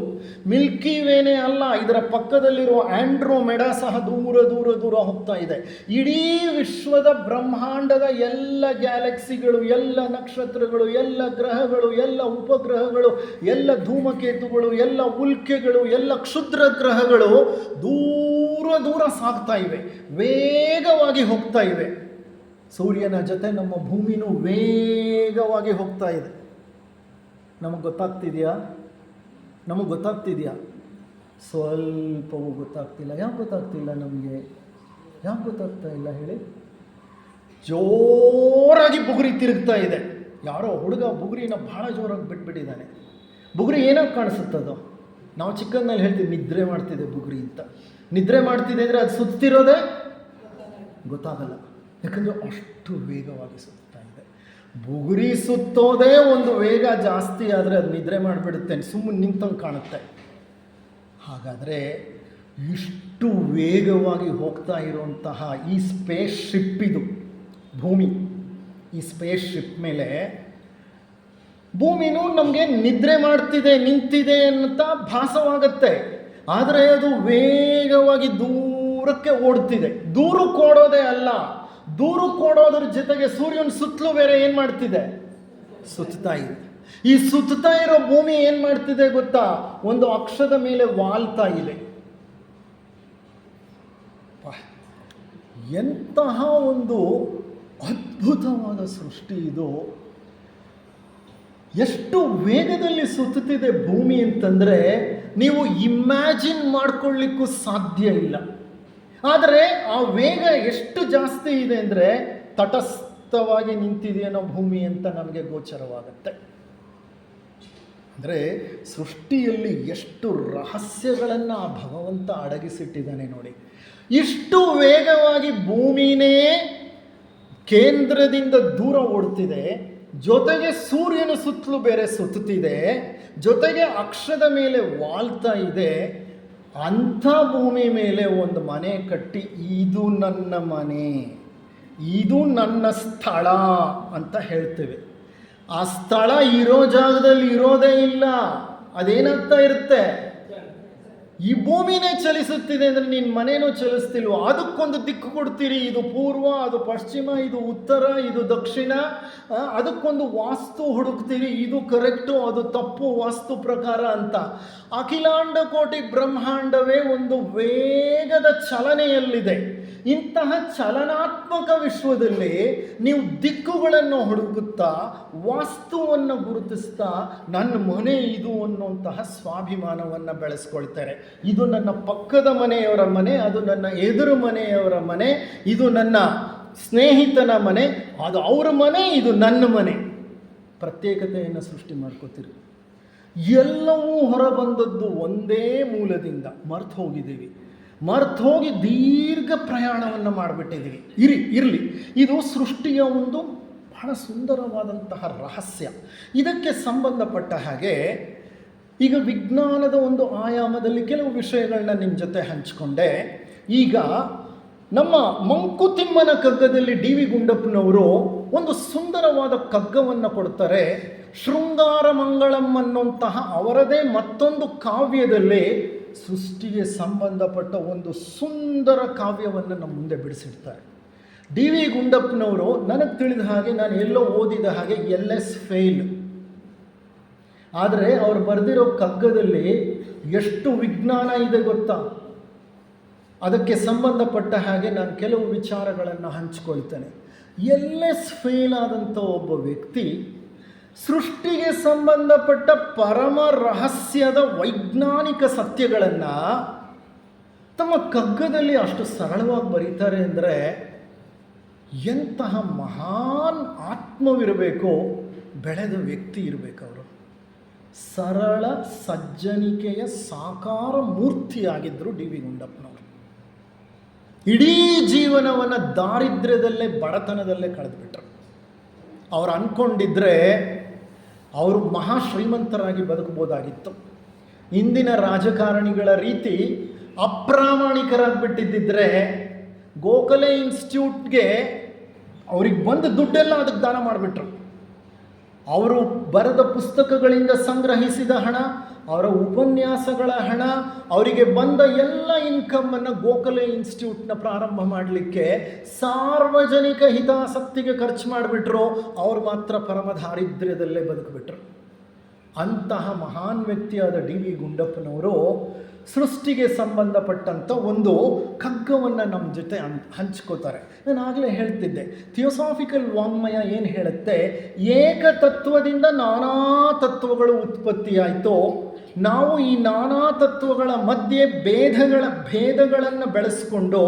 ಮಿಲ್ಕಿ ವೇನೇ ಅಲ್ಲ, ಇದರ ಪಕ್ಕದಲ್ಲಿರುವ ಆಂಡ್ರೋಮೆಡಾ ಸಹ ದೂರ ದೂರ ದೂರ ಹೋಗ್ತಾ ಇದೆ. ಇಡೀ ವಿಶ್ವದ ಬ್ರಹ್ಮಾಂಡದ ಎಲ್ಲ ಗ್ಯಾಲಕ್ಸಿಗಳು, ಎಲ್ಲ ನಕ್ಷತ್ರಗಳು, ಎಲ್ಲ ಗ್ರಹಗಳು, ಎಲ್ಲ ಉಪಗ್ರಹಗಳು, ಎಲ್ಲ ಧೂಮಕೇತುಗಳು, ಎಲ್ಲ ಉಲ್ಕೆಗಳು, ಎಲ್ಲ ಕ್ಷುದ್ರ ಗ್ರಹಗಳು ದೂರ ದೂರ ಸಾಗ್ತಾ ಇವೆ, ವೇಗವಾಗಿ ಹೋಗ್ತಾ ಇವೆ. ಸೂರ್ಯನ ಜೊತೆ ನಮ್ಮ ಭೂಮಿನೂ ವೇಗವಾಗಿ ಹೋಗ್ತಾ ಇದೆ. ನಮಗೆ ಗೊತ್ತಾಗ್ತಿದೆಯಾ? ಸ್ವಲ್ಪವೂ ಗೊತ್ತಾಗ್ತಿಲ್ಲ. ಯಾಕೆ ಗೊತ್ತಾಗ್ತಿಲ್ಲ ನಮಗೆ? ಯಾಕೆ ಗೊತ್ತಾಗ್ತಾ ಇಲ್ಲ ಹೇಳಿ? ಜೋರಾಗಿ ಬುಗುರಿ ತಿರುಗ್ತಾ ಇದೆ. ಯಾರೋ ಹುಡುಗ ಬುಗುರಿನ ಭಾಳ ಜೋರಾಗಿ ಬಿಟ್ಬಿಟ್ಟಿದ್ದಾನೆ. ಬುಗುರಿ ಏನಾಗಿ ಕಾಣಿಸುತ್ತದೋ? ನಾವು ಚಿಕ್ಕಂದಲ್ಲಿ ಹೇಳ್ತೀವಿ ನಿದ್ರೆ ಮಾಡ್ತಿದೆ ಬುಗುರಿ ಅಂತ. ನಿದ್ರೆ ಮಾಡ್ತಿದೆ ಅಂದರೆ ಅದು ಸುತ್ತಿರೋದೇ ಗೊತ್ತಾಗಲ್ಲ, ಯಾಕಂದರೆ ಅಷ್ಟು ವೇಗವಾಗಿ ಸುತ್ತಾ ಇದೆ. ಬುಗುರಿ ಸುತ್ತೋದೇ ಒಂದು ವೇಗ ಜಾಸ್ತಿ ಆದರೆ ಅದು ನಿದ್ರೆ ಮಾಡಿಬಿಡುತ್ತೆ, ಸುಮ್ಮನೆ ನಿಂತಂಗೆ ಕಾಣುತ್ತೆ. ಹಾಗಾದರೆ ಇಷ್ಟು ವೇಗವಾಗಿ ಹೋಗ್ತಾ ಇರುವಂತಹ ಈ ಸ್ಪೇಸ್ ಶಿಪ್, ಇದು ಭೂಮಿ, ಈ ಸ್ಪೇಸ್ ಶಿಪ್ ಮೇಲೆ ಭೂಮಿನೂ ನಮಗೆ ನಿದ್ರೆ ಮಾಡ್ತಿದೆ, ನಿಂತಿದೆ ಅಂತ ಭಾಸವಾಗತ್ತೆ. ಆದರೆ ಅದು ವೇಗವಾಗಿ ದೂರಕ್ಕೆ ಓಡ್ತಿದೆ. ದೂರಕ್ಕೆ ಓಡೋದೇ ಅಲ್ಲ, ದೂರಕ್ಕೆ ಓಡೋದ್ರ ಜೊತೆಗೆ ಸೂರ್ಯನ ಸುತ್ತಲೂ ಬೇರೆ ಏನು ಮಾಡ್ತಿದೆ? ಸುತ್ತಾ ಇದೆ. ಈ ಸುತ್ತಾ ಇರೋ ಭೂಮಿ ಏನು ಮಾಡ್ತಿದೆ ಗೊತ್ತಾ? ಒಂದು ಅಕ್ಷದ ಮೇಲೆ ವಾಲ್ತಾ ಇದೆ. ಎಂತಹ ಒಂದು ಅದ್ಭುತವಾದ ಸೃಷ್ಟಿ ಇದು! ಎಷ್ಟು ವೇಗದಲ್ಲಿ ಸುತ್ತುತ್ತಿದೆ ಭೂಮಿ ಅಂತಂದರೆ ನೀವು ಇಮ್ಯಾಜಿನ್ ಮಾಡ್ಕೊಳ್ಳಿಕ್ಕೂ ಸಾಧ್ಯ ಇಲ್ಲ. ಆದರೆ ಆ ವೇಗ ಎಷ್ಟು ಜಾಸ್ತಿ ಇದೆ ಅಂದರೆ ತಟಸ್ಥವಾಗಿ ನಿಂತಿದೆಯೇನೋ ಭೂಮಿ ಅಂತ ನಮಗೆ ಗೋಚರವಾಗುತ್ತೆ. ಅಂದರೆ ಸೃಷ್ಟಿಯಲ್ಲಿ ಎಷ್ಟು ರಹಸ್ಯಗಳನ್ನು ಆ ಭಗವಂತ ಅಡಗಿಸಿಟ್ಟಿದ್ದಾನೆ ನೋಡಿ. ಇಷ್ಟು ವೇಗವಾಗಿ ಭೂಮಿನೇ ಕೇಂದ್ರದಿಂದ ದೂರ ಓಡ್ತಿದೆ, ಜೊತೆಗೆ ಸೂರ್ಯನ ಸುತ್ತಲೂ ಬೇರೆ ಸುತ್ತುತ್ತಿದೆ, ಜೊತೆಗೆ ಅಕ್ಷದ ಮೇಲೆ ವಾಲ್ತಾ ಇದೆ. ಅಂಥ ಭೂಮಿ ಮೇಲೆ ಒಂದು ಮನೆ ಕಟ್ಟಿ ಇದು ನನ್ನ ಮನೆ, ಇದು ನನ್ನ ಸ್ಥಳ ಅಂತ ಹೇಳ್ತೇವೆ. ಆ ಸ್ಥಳ ಇರೋ ಜಾಗದಲ್ಲಿ ಇರೋದೇ ಇಲ್ಲ. ಅದೇನಾಗ್ತಾ ಇರುತ್ತೆ? ಈ ಭೂಮಿನೇ ಚಲಿಸುತ್ತಿದೆ ಅಂದರೆ ನಿನ್ನ ಮನೇನೂ ಚಲಿಸ್ತಿಲ್ವ? ಅದಕ್ಕೊಂದು ದಿಕ್ಕು ಕೊಡ್ತೀರಿ, ಇದು ಪೂರ್ವ, ಅದು ಪಶ್ಚಿಮ, ಇದು ಉತ್ತರ, ಇದು ದಕ್ಷಿಣ. ಅದಕ್ಕೊಂದು ವಾಸ್ತು ಹುಡುಕ್ತೀರಿ, ಇದು ಕರೆಕ್ಟು, ಅದು ತಪ್ಪು ವಾಸ್ತು ಪ್ರಕಾರ ಅಂತ. ಅಖಿಲಾಂಡ ಕೋಟಿ ಬ್ರಹ್ಮಾಂಡವೇ ಒಂದು ವೇಗದ ಚಲನೆಯಲ್ಲಿದೆ. ಇಂತಹ ಚಲನಾತ್ಮಕ ವಿಶ್ವದಲ್ಲಿ ನೀವು ದಿಕ್ಕುಗಳನ್ನು ಹುಡುಕುತ್ತಾ, ವಾಸ್ತುವನ್ನು ಗುರುತಿಸ್ತಾ, ನನ್ನ ಮನೆ ಇದು ಅನ್ನುವಂತಹ ಸ್ವಾಭಿಮಾನವನ್ನು ಬೆಳೆಸ್ಕೊಳ್ತಾರೆ. ಇದು ನನ್ನ ಪಕ್ಕದ ಮನೆಯವರ ಮನೆ, ಅದು ನನ್ನ ಎದುರು ಮನೆಯವರ ಮನೆ, ಇದು ನನ್ನ ಸ್ನೇಹಿತನ ಮನೆ, ಅದು ಅವರ ಮನೆ, ಇದು ನನ್ನ ಮನೆ. ಪ್ರತ್ಯೇಕತೆಯನ್ನು ಸೃಷ್ಟಿ ಮಾಡ್ಕೋತೀರಿ. ಎಲ್ಲವೂ ಹೊರಬಂದದ್ದು ಒಂದೇ ಮೂಲದಿಂದ. ಮರ್ತು ಹೋಗಿ ದೀರ್ಘ ಪ್ರಯಾಣವನ್ನು ಮಾಡಿಬಿಟ್ಟಿದ್ದೀವಿ. ಇರಲಿ, ಇದು ಸೃಷ್ಟಿಯ ಒಂದು ಬಹಳ ಸುಂದರವಾದಂತಹ ರಹಸ್ಯ. ಇದಕ್ಕೆ ಸಂಬಂಧಪಟ್ಟ ಹಾಗೆ ಈಗ ವಿಜ್ಞಾನದ ಒಂದು ಆಯಾಮದಲ್ಲಿ ಕೆಲವು ವಿಷಯಗಳನ್ನ ನಿಮ್ಮ ಜೊತೆ ಹಂಚಿಕೊಂಡೆ. ಈಗ ನಮ್ಮ ಮಂಕುತಿಮ್ಮನ ಕಗ್ಗದಲ್ಲಿ ಡಿ ವಿ ಗುಂಡಪ್ಪನವರು ಒಂದು ಸುಂದರವಾದ ಕಗ್ಗವನ್ನು ಕೊಡ್ತಾರೆ. ಶೃಂಗಾರ ಮಂಗಳಂ ಅನ್ನುವಂತಹ ಅವರದೇ ಮತ್ತೊಂದು ಕಾವ್ಯದಲ್ಲಿ ಸೃಷ್ಟಿಗೆ ಸಂಬಂಧಪಟ್ಟ ಒಂದು ಸುಂದರ ಕಾವ್ಯವನ್ನು ನಮ್ಮ ಮುಂದೆ ಬಿಡಿಸಿರ್ತಾರೆ. ಡಿ ವಿ ಗುಂಡಪ್ಪನವರು ನನಗೆ ತಿಳಿದ ಹಾಗೆ, ನಾನು ಎಲ್ಲೋ ಓದಿದ ಹಾಗೆ LS ಫೇಲ್. ಆದರೆ ಅವ್ರು ಬರೆದಿರೋ ಕಗ್ಗದಲ್ಲಿ ಎಷ್ಟು ವಿಜ್ಞಾನ ಇದೆ ಗೊತ್ತಾ? ಅದಕ್ಕೆ ಸಂಬಂಧಪಟ್ಟ ಹಾಗೆ ನಾನು ಕೆಲವು ವಿಚಾರಗಳನ್ನು ಹಂಚಿಕೊಳ್ತೇನೆ. LS ಫೇಲ್ ಆದಂಥ ಒಬ್ಬ ವ್ಯಕ್ತಿ ಸೃಷ್ಟಿಗೆ ಸಂಬಂಧಪಟ್ಟ ಪರಮ ರಹಸ್ಯದ ವೈಜ್ಞಾನಿಕ ಸತ್ಯಗಳನ್ನು ತಮ್ಮ ಕಗ್ಗದಲ್ಲಿ ಅಷ್ಟು ಸರಳವಾಗಿ ಬರೀತಾರೆ ಅಂದರೆ ಎಂತಹ ಮಹಾನ್ ಆತ್ಮವಿರಬೇಕು, ಬೆಳೆದ ವ್ಯಕ್ತಿ ಇರಬೇಕು. ಅವರು ಸರಳ ಸಜ್ಜನಿಕೆಯ ಸಾಕಾರ ಮೂರ್ತಿಯಾಗಿದ್ದರು ಡಿ ವಿ ಗುಂಡಪ್ಪನವರು. ಇಡೀ ಜೀವನವನ್ನು ದಾರಿದ್ರ್ಯದಲ್ಲೇ ಬಡತನದಲ್ಲೇ ಕಳೆದುಬಿಟ್ರು. ಅವ್ರು ಅಂದ್ಕೊಂಡಿದ್ರೆ ಅವರು ಮಹಾ ಶ್ರೀಮಂತರಾಗಿ ಬದುಕಬಹುದಾಗಿತ್ತು. ಇಂದಿನ ರಾಜಕಾರಣಿಗಳ ರೀತಿ ಅಪ್ರಾಮಾಣಿಕರಾಗಿಬಿಟ್ಟಿದ್ದರೆ ಗೋಖಲೆ ಇನ್ಸ್ಟಿಟ್ಯೂಟ್ಗೆ ಅವ್ರಿಗೆ ಬಂದ ದುಡ್ಡೆಲ್ಲ ಅದಕ್ಕೆ ದಾನ ಮಾಡಿಬಿಟ್ರು. ಅವರು ಬರೆದ ಪುಸ್ತಕಗಳಿಂದ ಸಂಗ್ರಹಿಸಿದ ಹಣ, ಅವರ ಉಪನ್ಯಾಸಗಳ ಹಣ, ಅವರಿಗೆ ಬಂದ ಎಲ್ಲ ಇನ್ಕಮ್ಮನ್ನು ಗೋಖಲೆ ಇನ್ಸ್ಟಿಟ್ಯೂಟ್ನ ಪ್ರಾರಂಭ ಮಾಡಲಿಕ್ಕೆ ಸಾರ್ವಜನಿಕ ಹಿತಾಸಕ್ತಿಗೆ ಖರ್ಚು ಮಾಡಿಬಿಟ್ರು. ಅವ್ರು ಮಾತ್ರ ಪರಮ ದಾರಿದ್ರ್ಯದಲ್ಲೇ ಬದುಕಿಬಿಟ್ರು. ಅಂತಹ ಮಹಾನ್ ವ್ಯಕ್ತಿಯಾದ ಡಿ ವಿ ಗುಂಡಪ್ಪನವರು ಸೃಷ್ಟಿಗೆ ಸಂಬಂಧಪಟ್ಟಂಥ ಒಂದು ಕಗ್ಗವನ್ನು ನಮ್ಮ ಜೊತೆ ಹಂಚ್ಕೋತಾರೆ. ನಾನು ಆಗಲೇ ಹೇಳ್ತಿದ್ದೆ, ಥಿಯೋಸಾಫಿಕಲ್ ವಾಂಗ್ಮಯ ಏನು ಹೇಳುತ್ತೆ, ಏಕತತ್ವದಿಂದ ನಾನಾ ತತ್ವಗಳು ಉತ್ಪತ್ತಿಯಾಯಿತು. ನಾವು ಈ ನಾನಾ ತತ್ವಗಳ ಮಧ್ಯೆ ಭೇದಗಳನ್ನು ಬೆಳೆಸ್ಕೊಂಡು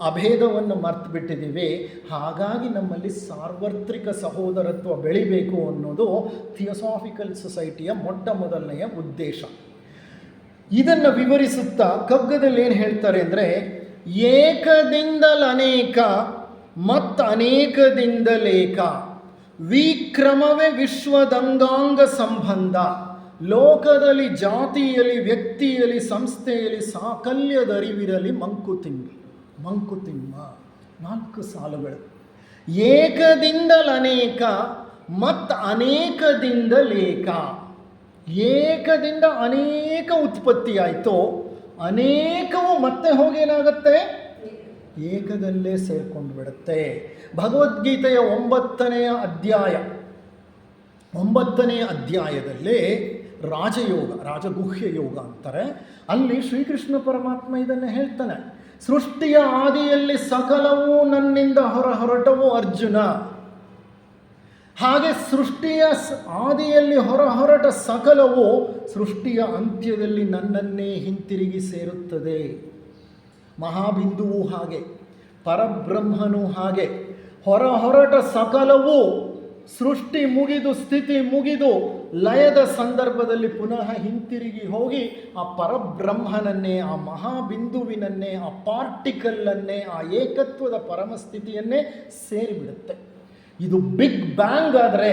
ಅಭೇದವನ್ನು ಮರ್ತು ಬಿಟ್ಟಿದ್ದೀವಿ. ಹಾಗಾಗಿ ನಮ್ಮಲ್ಲಿ ಸಾರ್ವತ್ರಿಕ ಸಹೋದರತ್ವ ಬೆಳಿಬೇಕು ಅನ್ನೋದು ಥಿಯೋಸಾಫಿಕಲ್ ಸೊಸೈಟಿಯ ಮೊದಲನೆಯ ಉದ್ದೇಶ. ಇದನ್ನು ವಿವರಿಸುತ್ತಾ ಕಗ್ಗದಲ್ಲಿ ಏನು ಹೇಳ್ತಾರೆ ಅಂದರೆ, ಏಕದಿಂದಲನೇಕ ಮತ್ತು ಅನೇಕದಿಂದಲೇಕ, ವಿಕ್ರಮವೇ ವಿಶ್ವದಂಗಾಂಗ ಸಂಬಂಧ, ಲೋಕದಲ್ಲಿ ಜಾತಿಯಲ್ಲಿ ವ್ಯಕ್ತಿಯಲ್ಲಿ ಸಂಸ್ಥೆಯಲ್ಲಿ ಸಾಕಲ್ಯದರಿವಿರಲಿ ಮಂಕುತಿಮ್ಮ. 4 ಸಾಲುಗಳು. ಏಕದಿಂದಲನೇಕ ಮತ್ತು ಅನೇಕದಿಂದಲೇಕ. ಏಕದಿಂದ ಅನೇಕ ಉತ್ಪತ್ತಿಯಾಯಿತು, ಅನೇಕವು ಮತ್ತೆ ಹೋಗೇನಾಗುತ್ತೆ, ಏಕದಲ್ಲೇ ಸೇರ್ಕೊಂಡು ಬಿಡುತ್ತೆ. ಭಗವದ್ಗೀತೆಯ 9ನೇ ಅಧ್ಯಾಯದಲ್ಲಿ ರಾಜಗುಹ್ಯ ಯೋಗ ಅಂತಾರೆ. ಅಲ್ಲಿ ಶ್ರೀಕೃಷ್ಣ ಪರಮಾತ್ಮ ಇದನ್ನು ಹೇಳ್ತಾನೆ, ಸೃಷ್ಟಿಯ ಆದಿಯಲ್ಲಿ ಸಕಲವೂ ನನ್ನಿಂದ ಹೊರಟವು ಅರ್ಜುನ. ಹಾಗೆ ಸೃಷ್ಟಿಯ ಆದಿಯಲ್ಲಿ ಹೊರಟ ಸಕಲವು ಸೃಷ್ಟಿಯ ಅಂತ್ಯದಲ್ಲಿ ನನ್ನನ್ನೇ ಹಿಂತಿರುಗಿ ಸೇರುತ್ತದೆ. ಮಹಾಬಿಂದುವು ಹಾಗೆ, ಪರಬ್ರಹ್ಮನು ಹಾಗೆ. ಹೊರಟ ಸಕಲವು ಸೃಷ್ಟಿ ಮುಗಿದು ಸ್ಥಿತಿ ಮುಗಿದು ಲಯದ ಸಂದರ್ಭದಲ್ಲಿ ಪುನಃ ಹಿಂತಿರುಗಿ ಹೋಗಿ ಆ ಪರಬ್ರಹ್ಮನನ್ನೇ, ಆ ಮಹಾಬಿಂದುವಿನನ್ನೇ, ಆ ಪಾರ್ಟಿಕಲ್ಲನ್ನೇ, ಆ ಏಕತ್ವದ ಪರಮಸ್ಥಿತಿಯನ್ನೇ ಸೇರಿಬಿಡುತ್ತೆ. ಇದು ಬಿಗ್ ಬ್ಯಾಂಗ್ ಆದರೆ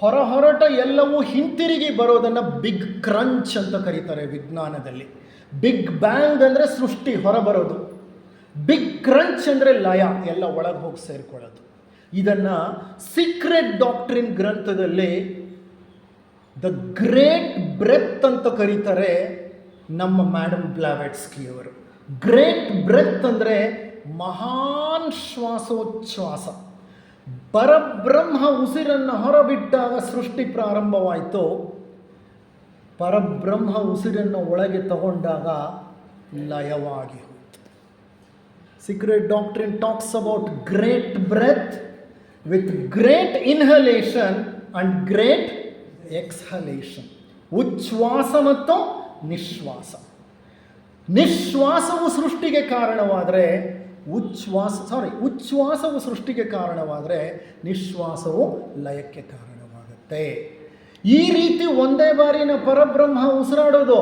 ಹೊರಟ ಎಲ್ಲವೂ ಹಿಂತಿರುಗಿ ಬರೋದನ್ನು ಬಿಗ್ ಕ್ರಂಚ್ ಅಂತ ಕರೀತಾರೆ ವಿಜ್ಞಾನದಲ್ಲಿ. ಬಿಗ್ ಬ್ಯಾಂಗ್ ಅಂದರೆ ಸೃಷ್ಟಿ ಹೊರಬರೋದು, ಬಿಗ್ ಕ್ರಂಚ್ ಅಂದರೆ ಲಯ, ಎಲ್ಲ ಒಳಗೆ ಹೋಗಿ ಸೇರಿಕೊಳ್ಳೋದು. ಇದನ್ನು ಸೀಕ್ರೆಟ್ ಡಾಕ್ಟ್ರಿನ್ ಗ್ರಂಥದಲ್ಲಿ ದ ಗ್ರೇಟ್ ಬ್ರೆತ್ ಅಂತ ಕರೀತಾರೆ ನಮ್ಮ ಮೇಡಮ್ ಬ್ಲಾವೆಟ್ಸ್ಕಿ ಅವರು. ಗ್ರೇಟ್ ಬ್ರೆತ್ ಅಂದರೆ ಮಹಾನ್ ಶ್ವಾಸೋಚ್ಛ್ವಾಸ. ಪರಬ್ರಹ್ಮ ಉಸಿರನ್ನು ಹೊರಬಿಟ್ಟಾಗ ಸೃಷ್ಟಿ ಪ್ರಾರಂಭವಾಯಿತು. ಪರಬ್ರಹ್ಮ ಉಸಿರನ್ನು ಒಳಗೆ ತಗೊಂಡಾಗ ಲಯವಾಗಿ ಹೋಯಿತು. Secret doctrine talks about great breath with great inhalation and great exhalation. ಉಚ್ಛ್ವಾಸ ಮತ್ತು ನಿಶ್ವಾಸವು ಸೃಷ್ಟಿಗೆ ಕಾರಣವಾದರೆ ಉಚ್ಛ್ವಾಸವು ಸೃಷ್ಟಿಗೆ ಕಾರಣವಾದರೆ ನಿಶ್ವಾಸವು ಲಯಕ್ಕೆ ಕಾರಣವಾಗುತ್ತೆ. ಈ ರೀತಿ ಒಂದೇ ಬಾರಿನ ಪರಬ್ರಹ್ಮ ಉಸಿರಾಡೋದು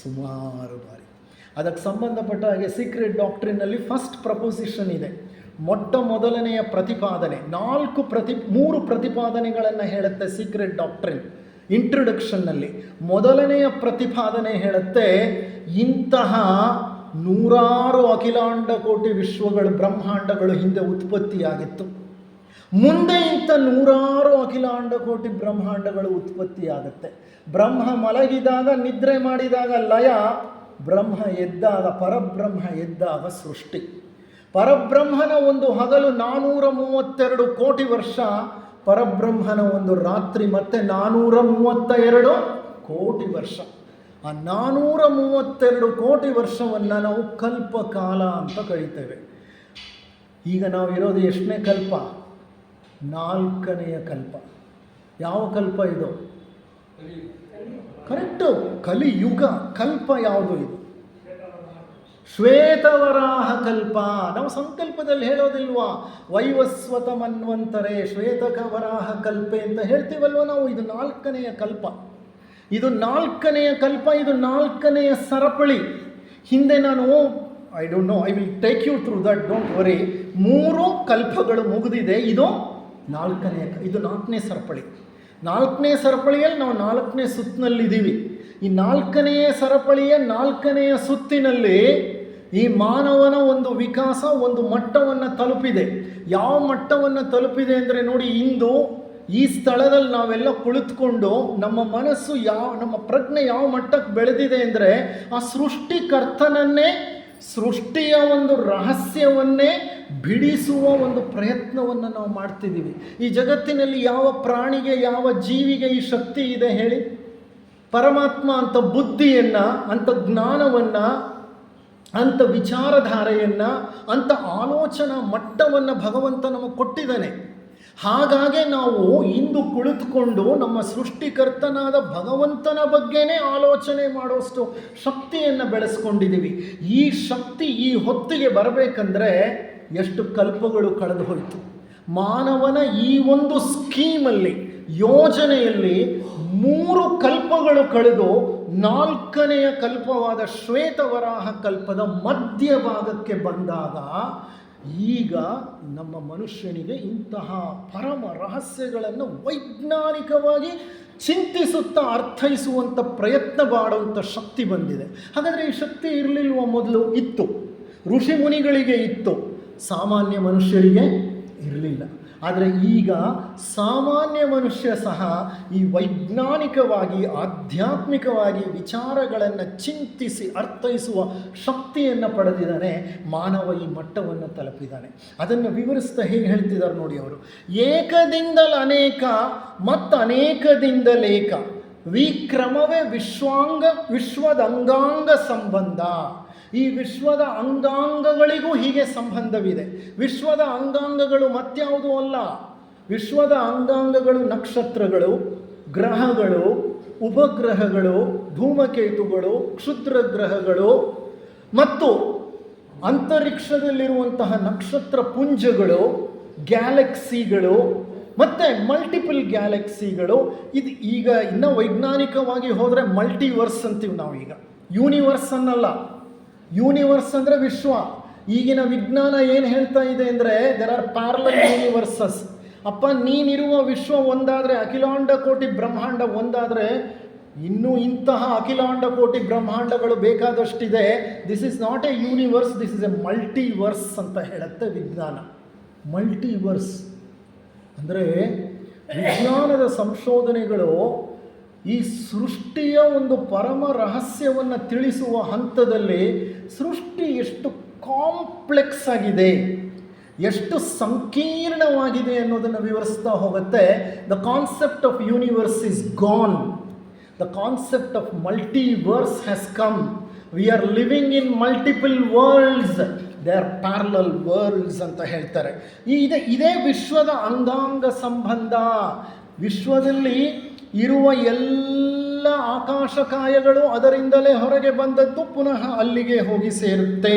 ಸುಮಾರು ಬಾರಿ. ಅದಕ್ಕೆ ಸಂಬಂಧಪಟ್ಟ ಹಾಗೆ ಸೀಕ್ರೆಟ್ ಡಾಕ್ಟ್ರಿನಲ್ಲಿ ಫಸ್ಟ್ ಪ್ರಪೋಸಿಷನ್ ಇದೆ. ಮೊದಲನೆಯ ಪ್ರತಿಪಾದನೆ, 3 ಪ್ರತಿಪಾದನೆಗಳನ್ನು ಹೇಳುತ್ತೆ ಸೀಕ್ರೆಟ್ ಡಾಕ್ಟ್ರಿನ್ ಇಂಟ್ರೊಡಕ್ಷನ್ನಲ್ಲಿ. ಮೊದಲನೆಯ ಪ್ರತಿಪಾದನೆ ಹೇಳುತ್ತೆ, ಇಂತಹ ನೂರಾರು ಅಖಿಲಾಂಡ ಕೋಟಿ ವಿಶ್ವಗಳು, ಬ್ರಹ್ಮಾಂಡಗಳು ಹಿಂದೆ ಉತ್ಪತ್ತಿಯಾಗಿತ್ತು. ಮುಂದೆ ಇಂಥ ನೂರಾರು ಅಖಿಲಾಂಡ ಕೋಟಿ ಬ್ರಹ್ಮಾಂಡಗಳು ಉತ್ಪತ್ತಿಯಾಗುತ್ತೆ. ಬ್ರಹ್ಮ ಮಲಗಿದಾಗ, ನಿದ್ರೆ ಮಾಡಿದಾಗ ಲಯ, ಬ್ರಹ್ಮ ಎದ್ದಾಗ, ಪರಬ್ರಹ್ಮ ಎದ್ದಾಗ ಸೃಷ್ಟಿ. ಪರಬ್ರಹ್ಮನ ಒಂದು ಹಗಲು 432 ಕೋಟಿ ವರ್ಷ, ಪರಬ್ರಹ್ಮನ ಒಂದು ರಾತ್ರಿ ಮತ್ತೆ 432 ಕೋಟಿ ವರ್ಷ. ಆ 432 ಕೋಟಿ ವರ್ಷವನ್ನು ನಾವು ಕಲ್ಪಕಾಲ ಅಂತ ಕರೀತೇವೆ. ಈಗ ನಾವು ಇರೋದು ಎಷ್ಟನೇ ಕಲ್ಪ? 4ನೆಯ ಕಲ್ಪ. ಯಾವ ಕಲ್ಪ ಇದು? ಕರೆಕ್ಟು, ಕಲಿಯುಗ. ಕಲ್ಪ ಯಾವುದು ಇದು? ಶ್ವೇತವರಾಹ ಕಲ್ಪ. ನಾವು ಸಂಕಲ್ಪದಲ್ಲಿ ಹೇಳೋದಿಲ್ವಾ ವೈವಸ್ವತ ಮನ್ವಂತರೆ ಶ್ವೇತಕ ವರಾಹ ಕಲ್ಪೆ ಅಂತ ಹೇಳ್ತೀವಲ್ವ ನಾವು. ಇದು 4ನೆಯ ಕಲ್ಪ. ಇದು 4ನೆಯ ಕಲ್ಪ. ಇದು 4ನೆಯ ಸರಪಳಿ. ಹಿಂದೆ ನಾನು I don't know, I will take you through that, don't worry. 3 ಕಲ್ಪಗಳು ಮುಗಿದಿದೆ. ಇದು 4ನೇ ಸರಪಳಿ. 4ನೇ ಸರಪಳಿಯಲ್ಲಿ ನಾವು 4ನೇ ಸುತ್ತಿನಲ್ಲಿದ್ದೀವಿ. ಈ 4ನೇ ಸರಪಳಿಯ 4ನೆಯ ಸುತ್ತಿನಲ್ಲಿ ಈ ಮಾನವನ ಒಂದು ವಿಕಾಸ ಒಂದು ಮಟ್ಟವನ್ನು ತಲುಪಿದೆ. ಯಾವ ಮಟ್ಟವನ್ನು ತಲುಪಿದೆ ಅಂದರೆ ನೋಡಿ, ಇಂದು ಈ ಸ್ಥಳದಲ್ಲಿ ನಾವೆಲ್ಲ ಕುಳಿತುಕೊಂಡು ನಮ್ಮ ಮನಸ್ಸು ನಮ್ಮ ಪ್ರಜ್ಞೆ ಯಾವ ಮಟ್ಟಕ್ಕೆ ಬೆಳೆದಿದೆ ಅಂದರೆ ಆ ಸೃಷ್ಟಿಕರ್ತನನ್ನೇ, ಸೃಷ್ಟಿಯ ಒಂದು ರಹಸ್ಯವನ್ನೇ ಬಿಡಿಸುವ ಒಂದು ಪ್ರಯತ್ನವನ್ನು ನಾವು ಮಾಡ್ತಿದ್ದೀವಿ. ಈ ಜಗತ್ತಿನಲ್ಲಿ ಯಾವ ಪ್ರಾಣಿಗೆ, ಯಾವ ಜೀವಿಗೆ ಈ ಶಕ್ತಿ ಇದೆ ಹೇಳಿ? ಪರಮಾತ್ಮ ಅಂತ ಬುದ್ಧಿಯನ್ನು, ಅಂಥ ಜ್ಞಾನವನ್ನು, ಅಂಥ ವಿಚಾರಧಾರೆಯನ್ನು, ಅಂಥ ಆಲೋಚನಾ ಮಟ್ಟವನ್ನು ಭಗವಂತ ನಮಗೆ ಕೊಟ್ಟಿದ್ದಾನೆ. ಹಾಗಾಗಿ ನಾವು ಇಂದು ಕುಳಿತುಕೊಂಡು ನಮ್ಮ ಸೃಷ್ಟಿಕರ್ತನಾದ ಭಗವಂತನ ಬಗ್ಗೆನೇ ಆಲೋಚನೆ ಮಾಡೋಷ್ಟು ಶಕ್ತಿಯನ್ನು ಬೆಳೆಸ್ಕೊಂಡಿದ್ದೀವಿ. ಈ ಶಕ್ತಿ ಈ ಹೊತ್ತಿಗೆ ಬರಬೇಕಂದ್ರೆ ಎಷ್ಟು ಕಲ್ಪಗಳು ಕಳೆದು ಹೋಯಿತು. ಮಾನವನ ಈ ಒಂದು ಸ್ಕೀಮಲ್ಲಿ, ಯೋಜನೆಯಲ್ಲಿ 3 ಕಲ್ಪಗಳು ಕಳೆದು 4ನೆಯ ಕಲ್ಪವಾದ ಶ್ವೇತವರಾಹ ಕಲ್ಪದ ಮಧ್ಯಭಾಗಕ್ಕೆ ಬಂದಾಗ ಈಗ ನಮ್ಮ ಮನುಷ್ಯನಿಗೆ ಇಂತಹ ಪರಮ ರಹಸ್ಯಗಳನ್ನು ವೈಜ್ಞಾನಿಕವಾಗಿ ಚಿಂತಿಸುತ್ತಾ ಅರ್ಥೈಸುವಂಥ ಪ್ರಯತ್ನ ಮಾಡುವಂಥ ಶಕ್ತಿ ಬಂದಿದೆ. ಹಾಗಾದರೆ ಈ ಶಕ್ತಿ ಇರಲಿಲ್ವ? ಮೊದಲು ಇತ್ತು, ಋಷಿ ಮುನಿಗಳಿಗೆ ಇತ್ತು, ಸಾಮಾನ್ಯ ಮನುಷ್ಯರಿಗೆ ಇರಲಿಲ್ಲ. ಆದರೆ ಈಗ ಸಾಮಾನ್ಯ ಮನುಷ್ಯ ಸಹ ಈ ವೈಜ್ಞಾನಿಕವಾಗಿ, ಆಧ್ಯಾತ್ಮಿಕವಾಗಿ ವಿಚಾರಗಳನ್ನು ಚಿಂತಿಸಿ ಅರ್ಥೈಸುವ ಶಕ್ತಿಯನ್ನು ಪಡೆದಿದ್ದಾನೆ. ಮಾನವ ಈ ಮಟ್ಟವನ್ನು ತಲುಪಿದ್ದಾನೆ. ಅದನ್ನು ವಿವರಿಸ್ತಾ ಹೇಗೆ ಹೇಳ್ತಿದ್ದಾರೆ ನೋಡಿ ಅವರು. ಏಕದಿಂದಲ ಅನೇಕ ಮತ್ತು ಅನೇಕದಿಂದಲೇಕ, ವಿಕ್ರಮವೇ ವಿಶ್ವದ ಅಂಗಾಂಗ ಸಂಬಂಧ. ಈ ವಿಶ್ವದ ಅಂಗಾಂಗಗಳಿಗೂ ಹೀಗೆ ಸಂಬಂಧವಿದೆ. ವಿಶ್ವದ ಅಂಗಾಂಗಗಳು ಮತ್ಯಾವುದೂ ಅಲ್ಲ. ವಿಶ್ವದ ಅಂಗಾಂಗಗಳು ನಕ್ಷತ್ರಗಳು, ಗ್ರಹಗಳು, ಉಪಗ್ರಹಗಳು, ಧೂಮಕೇತುಗಳು, ಕ್ಷುದ್ರ ಗ್ರಹಗಳು ಮತ್ತು ಅಂತರಿಕ್ಷದಲ್ಲಿರುವಂತಹ ನಕ್ಷತ್ರ ಪುಂಜಗಳು, ಗ್ಯಾಲಕ್ಸಿಗಳು ಮತ್ತು ಮಲ್ಟಿಪಲ್ ಗ್ಯಾಲಕ್ಸಿಗಳು. ಇದು ಈಗ ಇನ್ನೂ ವೈಜ್ಞಾನಿಕವಾಗಿ ಹೋದರೆ ಮಲ್ಟಿವರ್ಸ್ ಅಂತೀವಿ ನಾವು. ಈಗ ಯೂನಿವರ್ಸ್ ಅನ್ನಲ್ಲ. ಯೂನಿವರ್ಸ್ ಅಂದರೆ ವಿಶ್ವ. ಈಗಿನ ವಿಜ್ಞಾನ ಏನು ಹೇಳ್ತಾ ಇದೆ ಅಂದರೆ ದೇರ್ ಆರ್ ಪ್ಯಾರಲಲ್ ಯೂನಿವರ್ಸಸ್. ಅಪ್ಪ, ನೀನಿರುವ ವಿಶ್ವ ಒಂದಾದರೆ, ಅಖಿಲಾಂಡ ಕೋಟಿ ಬ್ರಹ್ಮಾಂಡ ಒಂದಾದರೆ, ಇನ್ನೂ ಇಂತಹ ಅಖಿಲಾಂಡ ಕೋಟಿ ಬ್ರಹ್ಮಾಂಡಗಳು ಬೇಕಾದಷ್ಟಿದೆ. This is not a universe, this is a multiverse ಅಂತ ಹೇಳುತ್ತೆ ವಿಜ್ಞಾನ. ಮಲ್ಟಿವರ್ಸ್ ಅಂದರೆ ವಿಜ್ಞಾನದ ಸಂಶೋಧನೆಗಳು ಈ ಸೃಷ್ಟಿಯ ಒಂದು ಪರಮ ರಹಸ್ಯವನ್ನು ತಿಳಿಸುವ ಹಂತದಲ್ಲಿ ಸೃಷ್ಟಿ ಎಷ್ಟು ಕಾಂಪ್ಲೆಕ್ಸ್ ಆಗಿದೆ, ಎಷ್ಟು ಸಂಕೀರ್ಣವಾಗಿದೆ ಅನ್ನೋದನ್ನು ವಿವರಿಸ್ತಾ ಹೋಗುತ್ತೆ. The concept of universe is gone, the concept of multiverse has come. We are living in multiple worlds, they are parallel worlds ಅಂತ ಹೇಳ್ತಾರೆ. ಇದೇ ವಿಶ್ವದ ಅಂಗಾಂಗ ಸಂಬಂಧ. ವಿಶ್ವದಲ್ಲಿ ಇರುವ ಎಲ್ಲ ಆಕಾಶಕಾಯಗಳು ಅದರಿಂದಲೇ ಹೊರಗೆ ಬಂದದ್ದು ಪುನಃ ಅಲ್ಲಿಗೆ ಹೋಗಿ ಸೇರುತ್ತೆ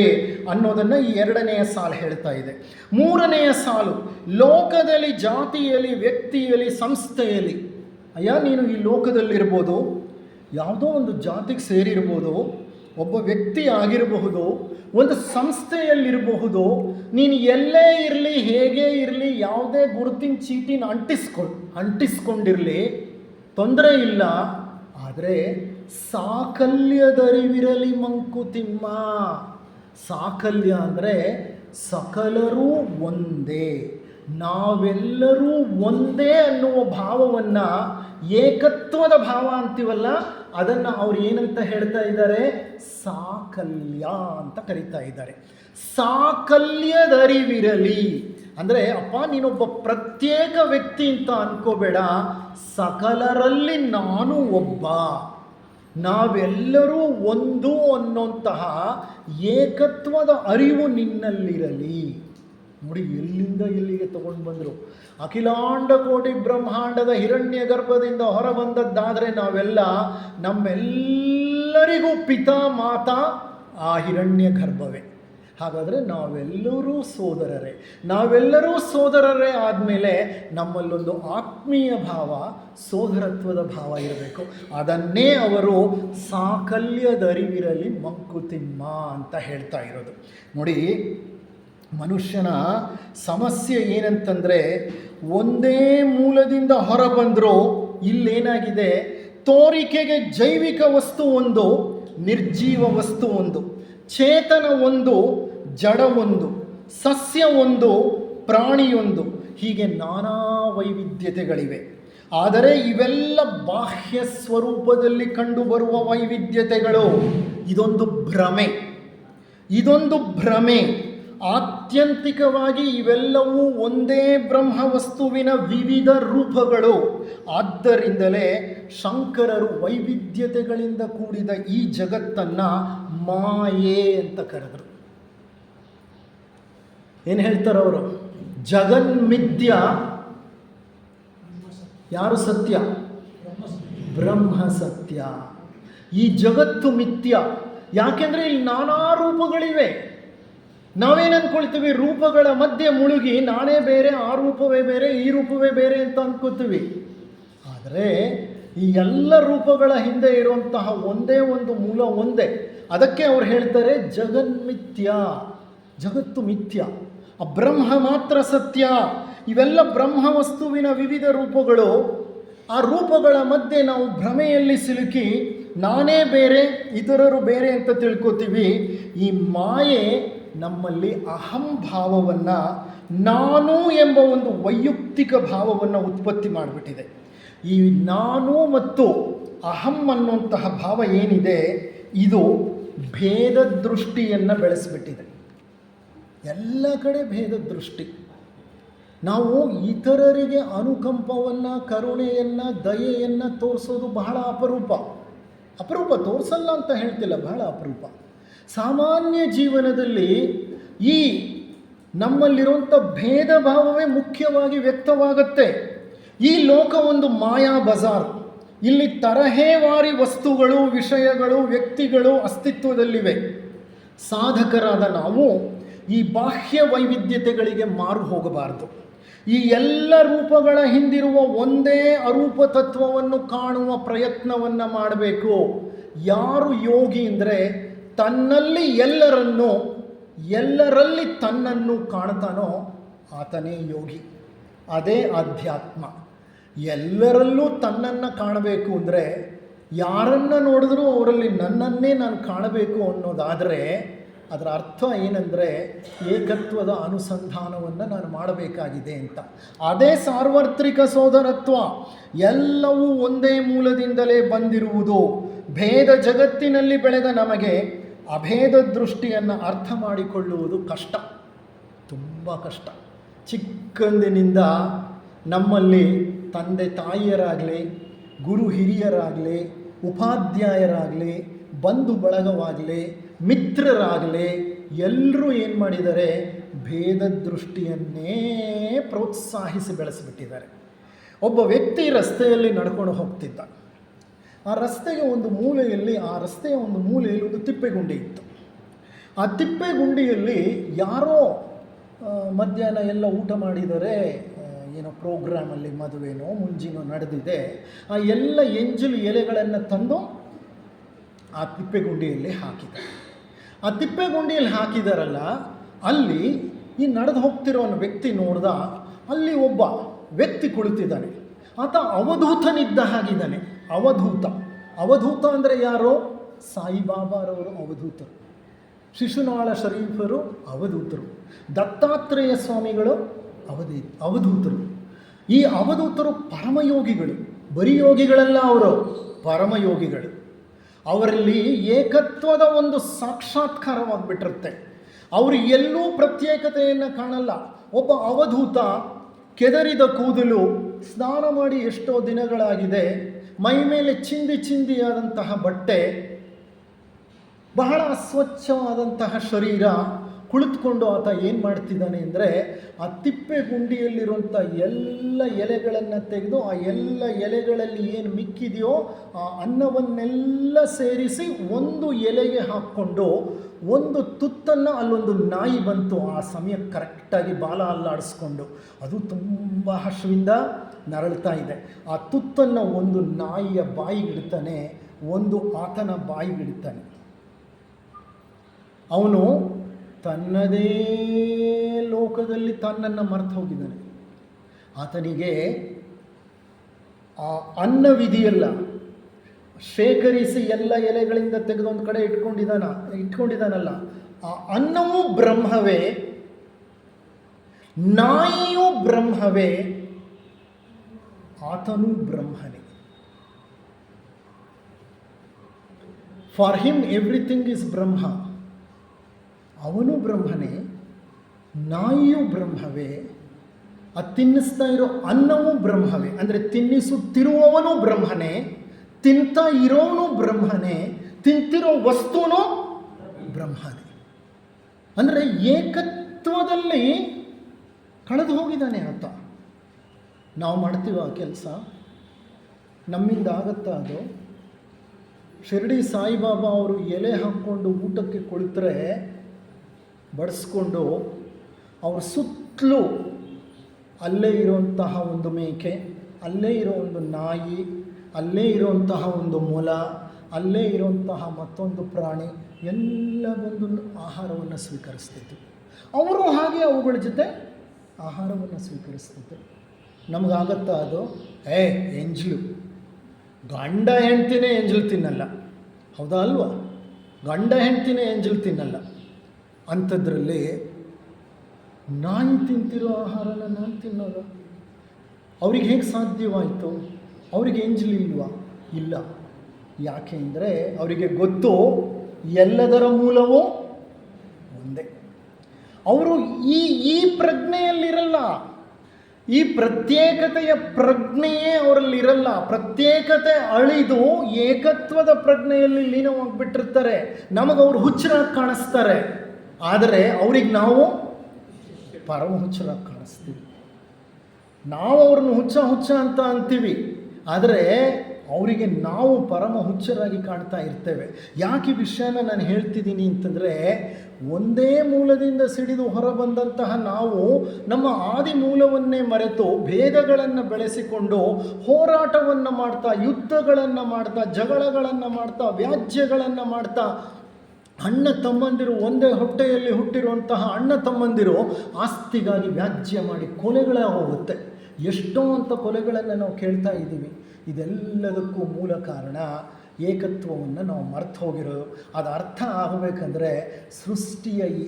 ಅನ್ನೋದನ್ನು ಈ 2ನೆಯ ಸಾಲು ಹೇಳ್ತಾ ಇದೆ. 3ನೆಯ ಸಾಲು ಲೋಕದಲ್ಲಿ, ಜಾತಿಯಲ್ಲಿ, ವ್ಯಕ್ತಿಯಲ್ಲಿ, ಸಂಸ್ಥೆಯಲ್ಲಿ. ಅಯ್ಯ, ನೀನು ಈ ಲೋಕದಲ್ಲಿರ್ಬೋದು, ಯಾವುದೋ ಒಂದು ಜಾತಿಗೆ ಸೇರಿರ್ಬೋದು, ಒಬ್ಬ ವ್ಯಕ್ತಿ ಆಗಿರಬಹುದು, ಒಂದು ಸಂಸ್ಥೆಯಲ್ಲಿರಬಹುದು. ನೀನು ಎಲ್ಲೇ ಇರಲಿ, ಹೇಗೆ ಇರಲಿ, ಯಾವುದೇ ಗುರುತಿನ ಚೀಟಿನ ಅಂಟಿಸ್ಕೊಂಡಿರಲಿ, ತೊಂದರೆ ಇಲ್ಲ. ಆದರೆ ಸಾಕಲ್ಯದರಿವಿರಲಿ ಮಂಕುತಿಮ್ಮ. ಸಾಕಲ್ಯ ಅಂದರೆ ಸಕಲರೂ ಒಂದೇ, ನಾವೆಲ್ಲರೂ ಒಂದೇ ಅನ್ನುವ ಭಾವವನ್ನು, ಏಕತ್ವದ ಭಾವ ಅಂತೀವಲ್ಲ, ಅದನ್ನು ಅವ್ರು ಏನಂತ ಹೇಳ್ತಾ ಇದ್ದಾರೆ? ಸಾಕಲ್ಯ ಅಂತ ಕರೀತಾ ಇದ್ದಾರೆ. ಸಾಕಲ್ಯದರಿವಿರಲಿ ಅಂದರೆ, ಅಪ್ಪ ನೀನೊಬ್ಬ ಪ್ರತ್ಯೇಕ ವ್ಯಕ್ತಿ ಅಂತ ಅನ್ಕೋಬೇಡ, ಸಕಲರಲ್ಲಿ ನಾನು ಒಬ್ಬ, ನಾವೆಲ್ಲರೂ ಒಂದು ಅನ್ನೋಂತಹ ಏಕತ್ವದ ಅರಿವು ನಿನ್ನಲ್ಲಿರಲಿ. ನೋಡಿ ಎಲ್ಲಿಂದ ಎಲ್ಲಿಗೆ ತಗೊಂಡು ಬಂದರು. ಅಖಿಲಾಂಡ ಕೋಟಿ ಬ್ರಹ್ಮಾಂಡದ ಹಿರಣ್ಯ ಗರ್ಭದಿಂದ ಹೊರಬಂದದ್ದಾದರೆ ನಾವೆಲ್ಲ ನಮ್ಮೆಲ್ಲರಿಗೂ ಪಿತಾ ಮಾತಾ ಆ ಹಿರಣ್ಯ ಗರ್ಭವೇ. ಹಾಗಾದರೆ ನಾವೆಲ್ಲರೂ ಸೋದರರೇ ಆದಮೇಲೆ ನಮ್ಮಲ್ಲೊಂದು ಆತ್ಮೀಯ ಭಾವ, ಸೋದರತ್ವದ ಭಾವ ಇರಬೇಕು. ಅದನ್ನೇ ಅವರು ಸಾಕಲ್ಯದರಿವಿರಲಿ ಮಂಕುತಿಮ್ಮ ಅಂತ ಹೇಳ್ತಾ ಇರೋದು. ನೋಡಿ, ಮನುಷ್ಯನ ಸಮಸ್ಯೆ ಏನಂತಂದರೆ, ಒಂದೇ ಮೂಲದಿಂದ ಹೊರಬಂದರೂ ಇಲ್ಲೇನಾಗಿದೆ, ತೋರಿಕೆಗೆ ಜೈವಿಕ ವಸ್ತು ಒಂದು, ನಿರ್ಜೀವ ವಸ್ತು ಒಂದು, ಚೇತನ ಒಂದು, ಜಡ ಒಂದು, ಸಸ್ಯ ಒಂದು, ಪ್ರಾಣಿಯೊಂದು, ಹೀಗೆ ನಾನಾ ವೈವಿಧ್ಯತೆಗಳಿವೆ. ಆದರೆ ಇವೆಲ್ಲ ಬಾಹ್ಯ ಸ್ವರೂಪದಲ್ಲಿ ಕಂಡುಬರುವ ವೈವಿಧ್ಯತೆಗಳು. ಇದೊಂದು ಭ್ರಮೆ. ಆತ್ಯಂತಿಕವಾಗಿ ಇವೆಲ್ಲವೂ ಒಂದೇ ಬ್ರಹ್ಮವಸ್ತುವಿನ ವಿವಿಧ ರೂಪಗಳು. ಆದ್ದರಿಂದಲೇ ಶಂಕರರು ವೈವಿಧ್ಯತೆಗಳಿಂದ ಕೂಡಿದ ಈ ಜಗತ್ತನ್ನು ಮಾಯೆ ಅಂತ ಕರೆದರು. ಏನು ಹೇಳ್ತಾರೆ ಅವರು? ಜಗನ್ಮಿಥ್ಯ, ಯಾರು ಸತ್ಯ? ಬ್ರಹ್ಮ ಸತ್ಯ. ಈ ಜಗತ್ತು ಮಿಥ್ಯ. ಯಾಕೆಂದರೆ ಇಲ್ಲಿ ನಾನಾ ರೂಪಗಳಿವೆ. ನಾವೇನು ಅಂದ್ಕೊಳ್ತೀವಿ? ರೂಪಗಳ ಮಧ್ಯೆ ಮುಳುಗಿ ನಾನೇ ಬೇರೆ, ಆ ರೂಪವೇ ಬೇರೆ, ಈ ರೂಪವೇ ಬೇರೆ ಅಂತ ಅಂದ್ಕೋತೀವಿ. ಆದರೆ ಈ ಎಲ್ಲ ರೂಪಗಳ ಹಿಂದೆ ಇರುವಂತಹ ಒಂದೇ ಒಂದು ಮೂಲ ಒಂದೇ. ಅದಕ್ಕೆ ಅವ್ರು ಹೇಳ್ತಾರೆ ಜಗನ್ಮಿಥ್ಯ, ಜಗತ್ತು ಮಿಥ್ಯ, ಆ ಬ್ರಹ್ಮ ಮಾತ್ರ ಸತ್ಯ. ಇವೆಲ್ಲ ಬ್ರಹ್ಮ ವಸ್ತುವಿನ ವಿವಿಧ ರೂಪಗಳು. ಆ ರೂಪಗಳ ಮಧ್ಯೆ ನಾವು ಭ್ರಮೆಯಲ್ಲಿ ಸಿಲುಕಿ ನಾನೇ ಬೇರೆ, ಇತರರು ಬೇರೆ ಅಂತ ತಿಳ್ಕೊತೀವಿ. ಈ ಮಾಯೆ ನಮ್ಮಲ್ಲಿ ಅಹಂಭಾವವನ್ನು, ನಾನು ಎಂಬ ಒಂದು ವೈಯಕ್ತಿಕ ಭಾವವನ್ನು ಉತ್ಪತ್ತಿ ಮಾಡಿಬಿಟ್ಟಿದೆ. ಈ ನಾನು ಮತ್ತು ಅಹಂ ಅನ್ನುವಂತಹ ಭಾವ ಏನಿದೆ, ಇದು ಭೇದ ದೃಷ್ಟಿಯನ್ನು ಬೆಳೆಸಿಬಿಟ್ಟಿದೆ. ಎಲ್ಲ ಕಡೆ ಭೇದ ದೃಷ್ಟಿ. ನಾವು ಇತರರಿಗೆ ಅನುಕಂಪವನ್ನು, ಕರುಣೆಯನ್ನು, ದಯೆಯನ್ನು ತೋರಿಸೋದು ಬಹಳ ಅಪರೂಪ. ತೋರಿಸಲ್ಲ ಅಂತ ಹೇಳ್ತಿಲ್ಲ, ಬಹಳ ಅಪರೂಪ. ಸಾಮಾನ್ಯ ಜೀವನದಲ್ಲಿ ಈ ನಮ್ಮಲ್ಲಿರುವಂಥ ಭೇದ ಭಾವವೇ ಮುಖ್ಯವಾಗಿ ವ್ಯಕ್ತವಾಗುತ್ತೆ. ಈ ಲೋಕ ಒಂದು ಮಾಯಾ ಬಜಾರ್. ಇಲ್ಲಿ ತರಹೇವಾರಿ ವಸ್ತುಗಳು, ವಿಷಯಗಳು, ವ್ಯಕ್ತಿಗಳು ಅಸ್ತಿತ್ವದಲ್ಲಿವೆ. ಸಾಧಕರಾದ ನಾವು ಈ ಬಾಹ್ಯ ವೈವಿಧ್ಯತೆಗಳಿಗೆ ಮಾರು ಹೋಗಬಾರದು. ಈ ಎಲ್ಲ ರೂಪಗಳ ಹಿಂದಿರುವ ಒಂದೇ ಅರೂಪ ತತ್ವವನ್ನು ಕಾಣುವ ಪ್ರಯತ್ನವನ್ನು ಮಾಡಬೇಕು. ಯಾರು ಯೋಗಿ ಅಂದರೆ ತನ್ನಲ್ಲಿ ಎಲ್ಲರಲ್ಲಿ ತನ್ನನ್ನು ಕಾಣ್ತಾನೋ ಆತನೇ ಯೋಗಿ. ಅದೇ ಆಧ್ಯಾತ್ಮ. ಎಲ್ಲರಲ್ಲೂ ತನ್ನನ್ನು ಕಾಣಬೇಕು ಅಂದರೆ ಯಾರನ್ನು ನೋಡಿದ್ರೂ ಅವರಲ್ಲಿ ನನ್ನನ್ನೇ ನಾನು ಕಾಣಬೇಕು ಅನ್ನೋದಾದರೆ ಅದರ ಅರ್ಥ ಏನಂದರೆ ಏಕತ್ವದ ಅನುಸಂಧಾನವನ್ನು ನಾನು ಮಾಡಬೇಕಾಗಿದೆ ಅಂತ. ಅದೇ ಸಾರ್ವತ್ರಿಕ ಸೋದರತ್ವ. ಎಲ್ಲವೂ ಒಂದೇ ಮೂಲದಿಂದಲೇ ಬಂದಿರುವುದು. ಭೇದ ಜಗತ್ತಿನಲ್ಲಿ ಬೆಳೆದ ನಮಗೆ ಅಭೇದ ದೃಷ್ಟಿಯನ್ನು ಅರ್ಥ ಮಾಡಿಕೊಳ್ಳುವುದು ಕಷ್ಟ, ತುಂಬ ಕಷ್ಟ. ಚಿಕ್ಕಂದಿನಿಂದ ನಮ್ಮಲ್ಲಿ ತಂದೆ ತಾಯಿಯರಾಗಲಿ, ಗುರು ಹಿರಿಯರಾಗಲಿ, ಉಪಾಧ್ಯಾಯರಾಗಲಿ, ಬಂಧು ಬಳಗವಾಗಲಿ, ಮಿತ್ರರಾಗಲಿ, ಎಲ್ಲರೂ ಏನು ಮಾಡಿದ್ದಾರೆ? ಭೇದ ದೃಷ್ಟಿಯನ್ನೇ ಪ್ರೋತ್ಸಾಹಿಸಿ ಬೆಳೆಸಿಬಿಟ್ಟಿದ್ದಾರೆ. ಒಬ್ಬ ವ್ಯಕ್ತಿ ರಸ್ತೆಯಲ್ಲಿ ನಡ್ಕೊಂಡು ಹೋಗ್ತಿದ್ದ. ಆ ರಸ್ತೆಯ ಒಂದು ಮೂಲೆಯಲ್ಲಿ ಒಂದು ತಿಪ್ಪೆಗುಂಡಿ ಇತ್ತು. ಆ ತಿಪ್ಪೆಗುಂಡಿಯಲ್ಲಿ ಯಾರೋ ಮಧ್ಯಾಹ್ನ ಎಲ್ಲ ಊಟ ಮಾಡಿದರೆ, ಏನೋ ಪ್ರೋಗ್ರಾಮಲ್ಲಿ ಮದುವೆನೋ ಮುಂಜಿನೋ ನಡೆದಿದೆ. ಆ ಎಲ್ಲ ಎಂಜಲು ಎಲೆಗಳನ್ನು ತಂದು ಆ ತಿಪ್ಪೆಗುಂಡಿಯಲ್ಲಿ ಹಾಕಿದ್ದಾರೆ. ಆ ತಿಪ್ಪೆಗುಂಡಿಯಲ್ಲಿ ಹಾಕಿದಾರಲ್ಲ, ಅಲ್ಲಿ ಈ ನಡೆದು ಹೋಗ್ತಿರೋ ವ್ಯಕ್ತಿ ನೋಡ್ದ, ಅಲ್ಲಿ ಒಬ್ಬ ವ್ಯಕ್ತಿ ಕುಳಿತಿದ್ದಾನೆ. ಆತ ಅವಧೂತನಿದ್ದ ಹಾಗಿದ್ದಾನೆ. ಅವಧೂತ ಅಂದರೆ ಯಾರೋ? ಸಾಯಿಬಾಬಾರವರು ಅವಧೂತರು, ಶಿಶುನಾಳ ಶರೀಫರು ಅವಧೂತರು, ದತ್ತಾತ್ರೇಯ ಸ್ವಾಮಿಗಳು ಅವಧೂತರು. ಈ ಅವಧೂತರು ಪರಮಯೋಗಿಗಳು. ಬರೀ ಯೋಗಿಗಳಲ್ಲ, ಅವರು ಪರಮಯೋಗಿಗಳು. ಅವರಲ್ಲಿ ಏಕತ್ವದ ಒಂದು ಸಾಕ್ಷಾತ್ಕಾರವಾಗಿಬಿಟ್ಟಿರುತ್ತೆ. ಅವರು ಎಲ್ಲೂ ಪ್ರತ್ಯೇಕತೆಯನ್ನು ಕಾಣಲ್ಲ. ಒಬ್ಬ ಅವಧೂತ ಕೆದರಿದ ಕೂದಲು, ಸ್ನಾನ ಮಾಡಿ ಎಷ್ಟೋ ದಿನಗಳಾಗಿದೆ, ಮೈ ಮೇಲೆ ಚಿಂದಿಯಾದಂತಹ ಬಟ್ಟೆ, ಬಹಳ ಅಸ್ವಚ್ಛವಾದಂತಹ ಶರೀರ, ಕುಳಿತುಕೊಂಡು ಆತ ಏನು ಮಾಡ್ತಿದ್ದಾನೆ ಅಂದರೆ ಆ ತಿಪ್ಪೆ ಗುಂಡಿಯಲ್ಲಿರುವಂಥ ಎಲ್ಲ ಎಲೆಗಳನ್ನು ತೆಗೆದು ಆ ಎಲ್ಲ ಎಲೆಗಳಲ್ಲಿ ಏನು ಮಿಕ್ಕಿದೆಯೋ ಆ ಅನ್ನವನ್ನೆಲ್ಲ ಸೇರಿಸಿ ಒಂದು ಎಲೆಗೆ ಹಾಕ್ಕೊಂಡು ಒಂದು ತುತ್ತನ್ನು, ಅಲ್ಲೊಂದು ನಾಯಿ ಬಂತು ಆ ಸಮಯಕ್ಕೆ ಕರೆಕ್ಟಾಗಿ ಬಾಲ ಅಲ್ಲಾಡಿಸ್ಕೊಂಡು, ಅದು ತುಂಬ ಹಸಿವಿಂದ ನರಳ್ತಾ ಇದೆ. ಆ ತುತ್ತನ್ನು ಒಂದು ನಾಯಿಯ ಬಾಯಿಗಿಡ್ತಾನೆ, ಒಂದು ಆತನ ಬಾಯಿಗಿಡ್ತಾನೆ. ಅವನು ತನ್ನದೇ ಲೋಕದಲ್ಲಿ ತನ್ನನ್ನು ಮರೆತು ಹೋಗಿದ್ದಾನೆ. ಆತನಿಗೆ ಆ ಅನ್ನವಿದೆಯಲ್ಲ, ಶೇಖರಿಸಿ ಎಲ್ಲ ಎಲೆಗಳಿಂದ ತೆಗೆದು ಒಂದು ಕಡೆ ಇಟ್ಕೊಂಡಿದ್ದಾನಲ್ಲ, ಆ ಅನ್ನವೂ ಬ್ರಹ್ಮವೇ, ನಾಯಿಯೂ ಬ್ರಹ್ಮವೇ, ಆತನೂ ಬ್ರಹ್ಮನೇ. ಫಾರ್ ಹಿಮ್ ಎವ್ರಿಥಿಂಗ್ ಇಸ್ ಬ್ರಹ್ಮ. ಅವನು ಬ್ರಹ್ಮನೇ, ನಾಯಿಯೂ ಬ್ರಹ್ಮವೇ, ಅದು ತಿನ್ನಿಸ್ತಾ ಇರೋ ಅನ್ನವೂ ಬ್ರಹ್ಮವೇ. ಅಂದರೆ ತಿನ್ನಿಸುತ್ತಿರುವವನು ಬ್ರಹ್ಮನೇ, ತಿಂತಾ ಇರೋನು ಬ್ರಹ್ಮನೇ, ತಿಂತಿರೋ ವಸ್ತುನೂ ಬ್ರಹ್ಮನೇ. ಅಂದರೆ ಏಕತ್ವದಲ್ಲಿ ಕಳೆದು ಹೋಗಿದ್ದಾನೆ ಆತ. ನಾವು ಮಾಡ್ತೀವ ಆ ಕೆಲಸ? ನಮ್ಮಿಂದ ಆಗತ್ತಾ ಅದು? ಶಿರ್ಡಿ ಸಾಯಿಬಾಬಾ ಅವರು ಎಲೆ ಹಾಕ್ಕೊಂಡು ಊಟಕ್ಕೆ ಕುಳಿತರೆ ಬಡಿಸ್ಕೊಂಡು ಅವ್ರ ಸುತ್ತಲೂ ಅಲ್ಲೇ ಇರುವಂತಹ ಒಂದು ಮೇಕೆ, ಅಲ್ಲೇ ಇರೋ ಒಂದು ನಾಯಿ, ಅಲ್ಲೇ ಇರುವಂತಹ ಒಂದು ಮೊಲ, ಅಲ್ಲೇ ಇರುವಂತಹ ಮತ್ತೊಂದು ಪ್ರಾಣಿ ಎಲ್ಲ ಬಂದು ಆಹಾರವನ್ನು ಸ್ವೀಕರಿಸ್ತಿತ್ತು. ಅವರು ಹಾಗೆ ಅವುಗಳ ಜೊತೆ ಆಹಾರವನ್ನು ಸ್ವೀಕರಿಸ್ತಿತ್ತು. ನಮಗಾಗತ್ತಾ ಅದು? ಎಂಜಲು, ಗಂಡ ಹೆಂಡ್ತಿನೇ ಎಂಜಲು ತಿನ್ನಲ್ಲ, ಹೌದಾ ಅಲ್ವಾ? ಗಂಡ ಹೆಂಡ್ತಿನೇ ಎಂಜಲು ತಿನ್ನಲ್ಲ. ಅಂಥದ್ರಲ್ಲಿ ನಾನು ತಿಂತಿರೋ ಆಹಾರನ ನಾನು ತಿನ್ನೋದ? ಅವ್ರಿಗೆ ಹೇಗೆ ಸಾಧ್ಯವಾಯಿತು? ಅವರಿಗೆ ಎಂಜಲಿಲ್ವಾ? ಇಲ್ಲ. ಯಾಕೆ ಅಂದರೆ ಅವರಿಗೆ ಗೊತ್ತು ಎಲ್ಲದರ ಮೂಲವೂ ಒಂದೇ. ಅವರು ಈ ಪ್ರಜ್ಞೆಯಲ್ಲಿರಲ್ಲ, ಈ ಪ್ರತ್ಯೇಕತೆಯ ಪ್ರಜ್ಞೆಯೇ ಅವರಲ್ಲಿರಲ್ಲ. ಪ್ರತ್ಯೇಕತೆ ಅಳಿದು ಏಕತ್ವದ ಪ್ರಜ್ಞೆಯಲ್ಲಿ ಲೀನವಾಗಿಬಿಟ್ಟಿರ್ತಾರೆ. ನಮಗವ್ರು ಹುಚ್ಚರಾಗಿ ಕಾಣಿಸ್ತಾರೆ, ಆದರೆ ಅವ್ರಿಗೆ ನಾವು ಪರಮ ಹುಚ್ಚರಾಗಿ ಕಾಣಿಸ್ತೀವಿ. ನಾವು ಅವ್ರನ್ನ ಹುಚ್ಚ ಅಂತ ಅಂತೀವಿ, ಆದರೆ ಅವರಿಗೆ ನಾವು ಪರಮ ಹುಚ್ಚರಾಗಿ ಕಾಣ್ತಾ ಇರ್ತೇವೆ. ಯಾಕೆ ಈ ವಿಷಯನ ನಾನು ಹೇಳ್ತಿದ್ದೀನಿ ಅಂತಂದರೆ, ಒಂದೇ ಮೂಲದಿಂದ ಸಿಡಿದು ಹೊರಬಂದಂತಹ ನಾವು ನಮ್ಮ ಆದಿ ಮೂಲವನ್ನೇ ಮರೆತು ಭೇದಗಳನ್ನು ಬೆಳೆಸಿಕೊಂಡು ಹೋರಾಟವನ್ನು ಮಾಡ್ತಾ, ಯುದ್ಧಗಳನ್ನು ಮಾಡ್ತಾ, ಜಗಳಗಳನ್ನು ಮಾಡ್ತಾ, ವ್ಯಾಜ್ಯಗಳನ್ನು ಮಾಡ್ತಾ, ಅಣ್ಣ ತಮ್ಮಂದಿರು ಒಂದೇ ಹೊಟ್ಟೆಯಲ್ಲಿ ಹುಟ್ಟಿರುವಂತಹ ಅಣ್ಣ ತಮ್ಮಂದಿರು ಆಸ್ತಿಗಾಗಿ ವ್ಯಾಜ್ಯ ಮಾಡಿ ಕೊಲೆಗಳೇ ಹೋಗುತ್ತೆ. ಎಷ್ಟೋ ಅಂಥ ಕೊಲೆಗಳನ್ನು ನಾವು ಕೇಳ್ತಾ ಇದ್ದೀವಿ. ಇದೆಲ್ಲದಕ್ಕೂ ಮೂಲ ಕಾರಣ ಏಕತ್ವವನ್ನು ನಾವು ಮರ್ತು ಹೋಗಿರೋದು. ಅದು ಅರ್ಥ ಆಗಬೇಕಂದ್ರೆ ಸೃಷ್ಟಿಯ ಈ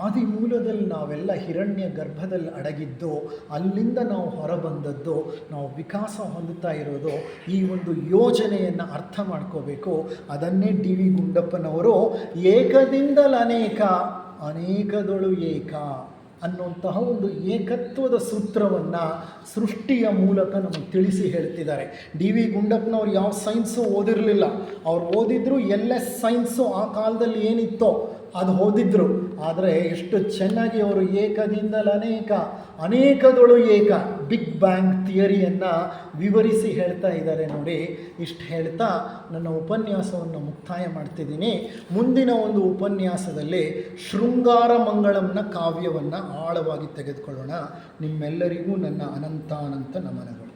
ಆದಿ ಮೂಲದಲ್ಲಿ ನಾವೆಲ್ಲ ಹಿರಣ್ಯ ಗರ್ಭದಲ್ಲಿ ಅಡಗಿದ್ದು, ಅಲ್ಲಿಂದ ನಾವು ಹೊರಬಂದದ್ದು, ನಾವು ವಿಕಾಸ ಹೊಂದುತ್ತಾ ಇರೋದು, ಈ ಒಂದು ಯೋಜನೆಯನ್ನು ಅರ್ಥ ಮಾಡ್ಕೋಬೇಕು. ಅದನ್ನೇ ಡಿ ವಿ ಗುಂಡಪ್ಪನವರು ಏಕದಿಂದಲನೇಕ, ಅನೇಕದೊಳು ಏಕ ಅನ್ನುವಂತಹ ಒಂದು ಏಕತ್ವದ ಸೂತ್ರವನ್ನು ಸೃಷ್ಟಿಯ ಮೂಲಕ ನಮಗೆ ತಿಳಿಸಿ ಹೇಳ್ತಿದ್ದಾರೆ. ಡಿ ವಿ ಗುಂಡಪ್ಪನವ್ರು ಯಾವ ಸೈನ್ಸು ಓದಿರಲಿಲ್ಲ. ಅವ್ರು ಓದಿದ್ರು LS ಸೈನ್ಸು ಆ ಕಾಲದಲ್ಲಿ ಏನಿತ್ತೋ ಅದು ಓದಿದ್ರು. ಆದರೆ ಎಷ್ಟು ಚೆನ್ನಾಗಿ ಅವರು ಏಕದಿಂದಲನೇಕ, ಅನೇಕದೊಳು ಏಕ, ಬಿಗ್ ಬ್ಯಾಂಗ್ ಥಿಯರಿಯನ್ನು ವಿವರಿಸಿ ಹೇಳ್ತಾ ಇದ್ದಾರೆ ನೋಡಿ. ಇಷ್ಟು ಹೇಳ್ತಾ ನನ್ನ ಉಪನ್ಯಾಸವನ್ನು ಮುಕ್ತಾಯ ಮಾಡ್ತಿದ್ದೀನಿ. ಮುಂದಿನ ಒಂದು ಉಪನ್ಯಾಸದಲ್ಲಿ ಶೃಂಗಾರ ಮಂಗಳಂನ ಕಾವ್ಯವನ್ನು ಆಳವಾಗಿ ತೆಗೆದುಕೊಳ್ಳೋಣ. ನಿಮ್ಮೆಲ್ಲರಿಗೂ ನನ್ನ ಅನಂತಾನಂತ ನಮನಗಳು.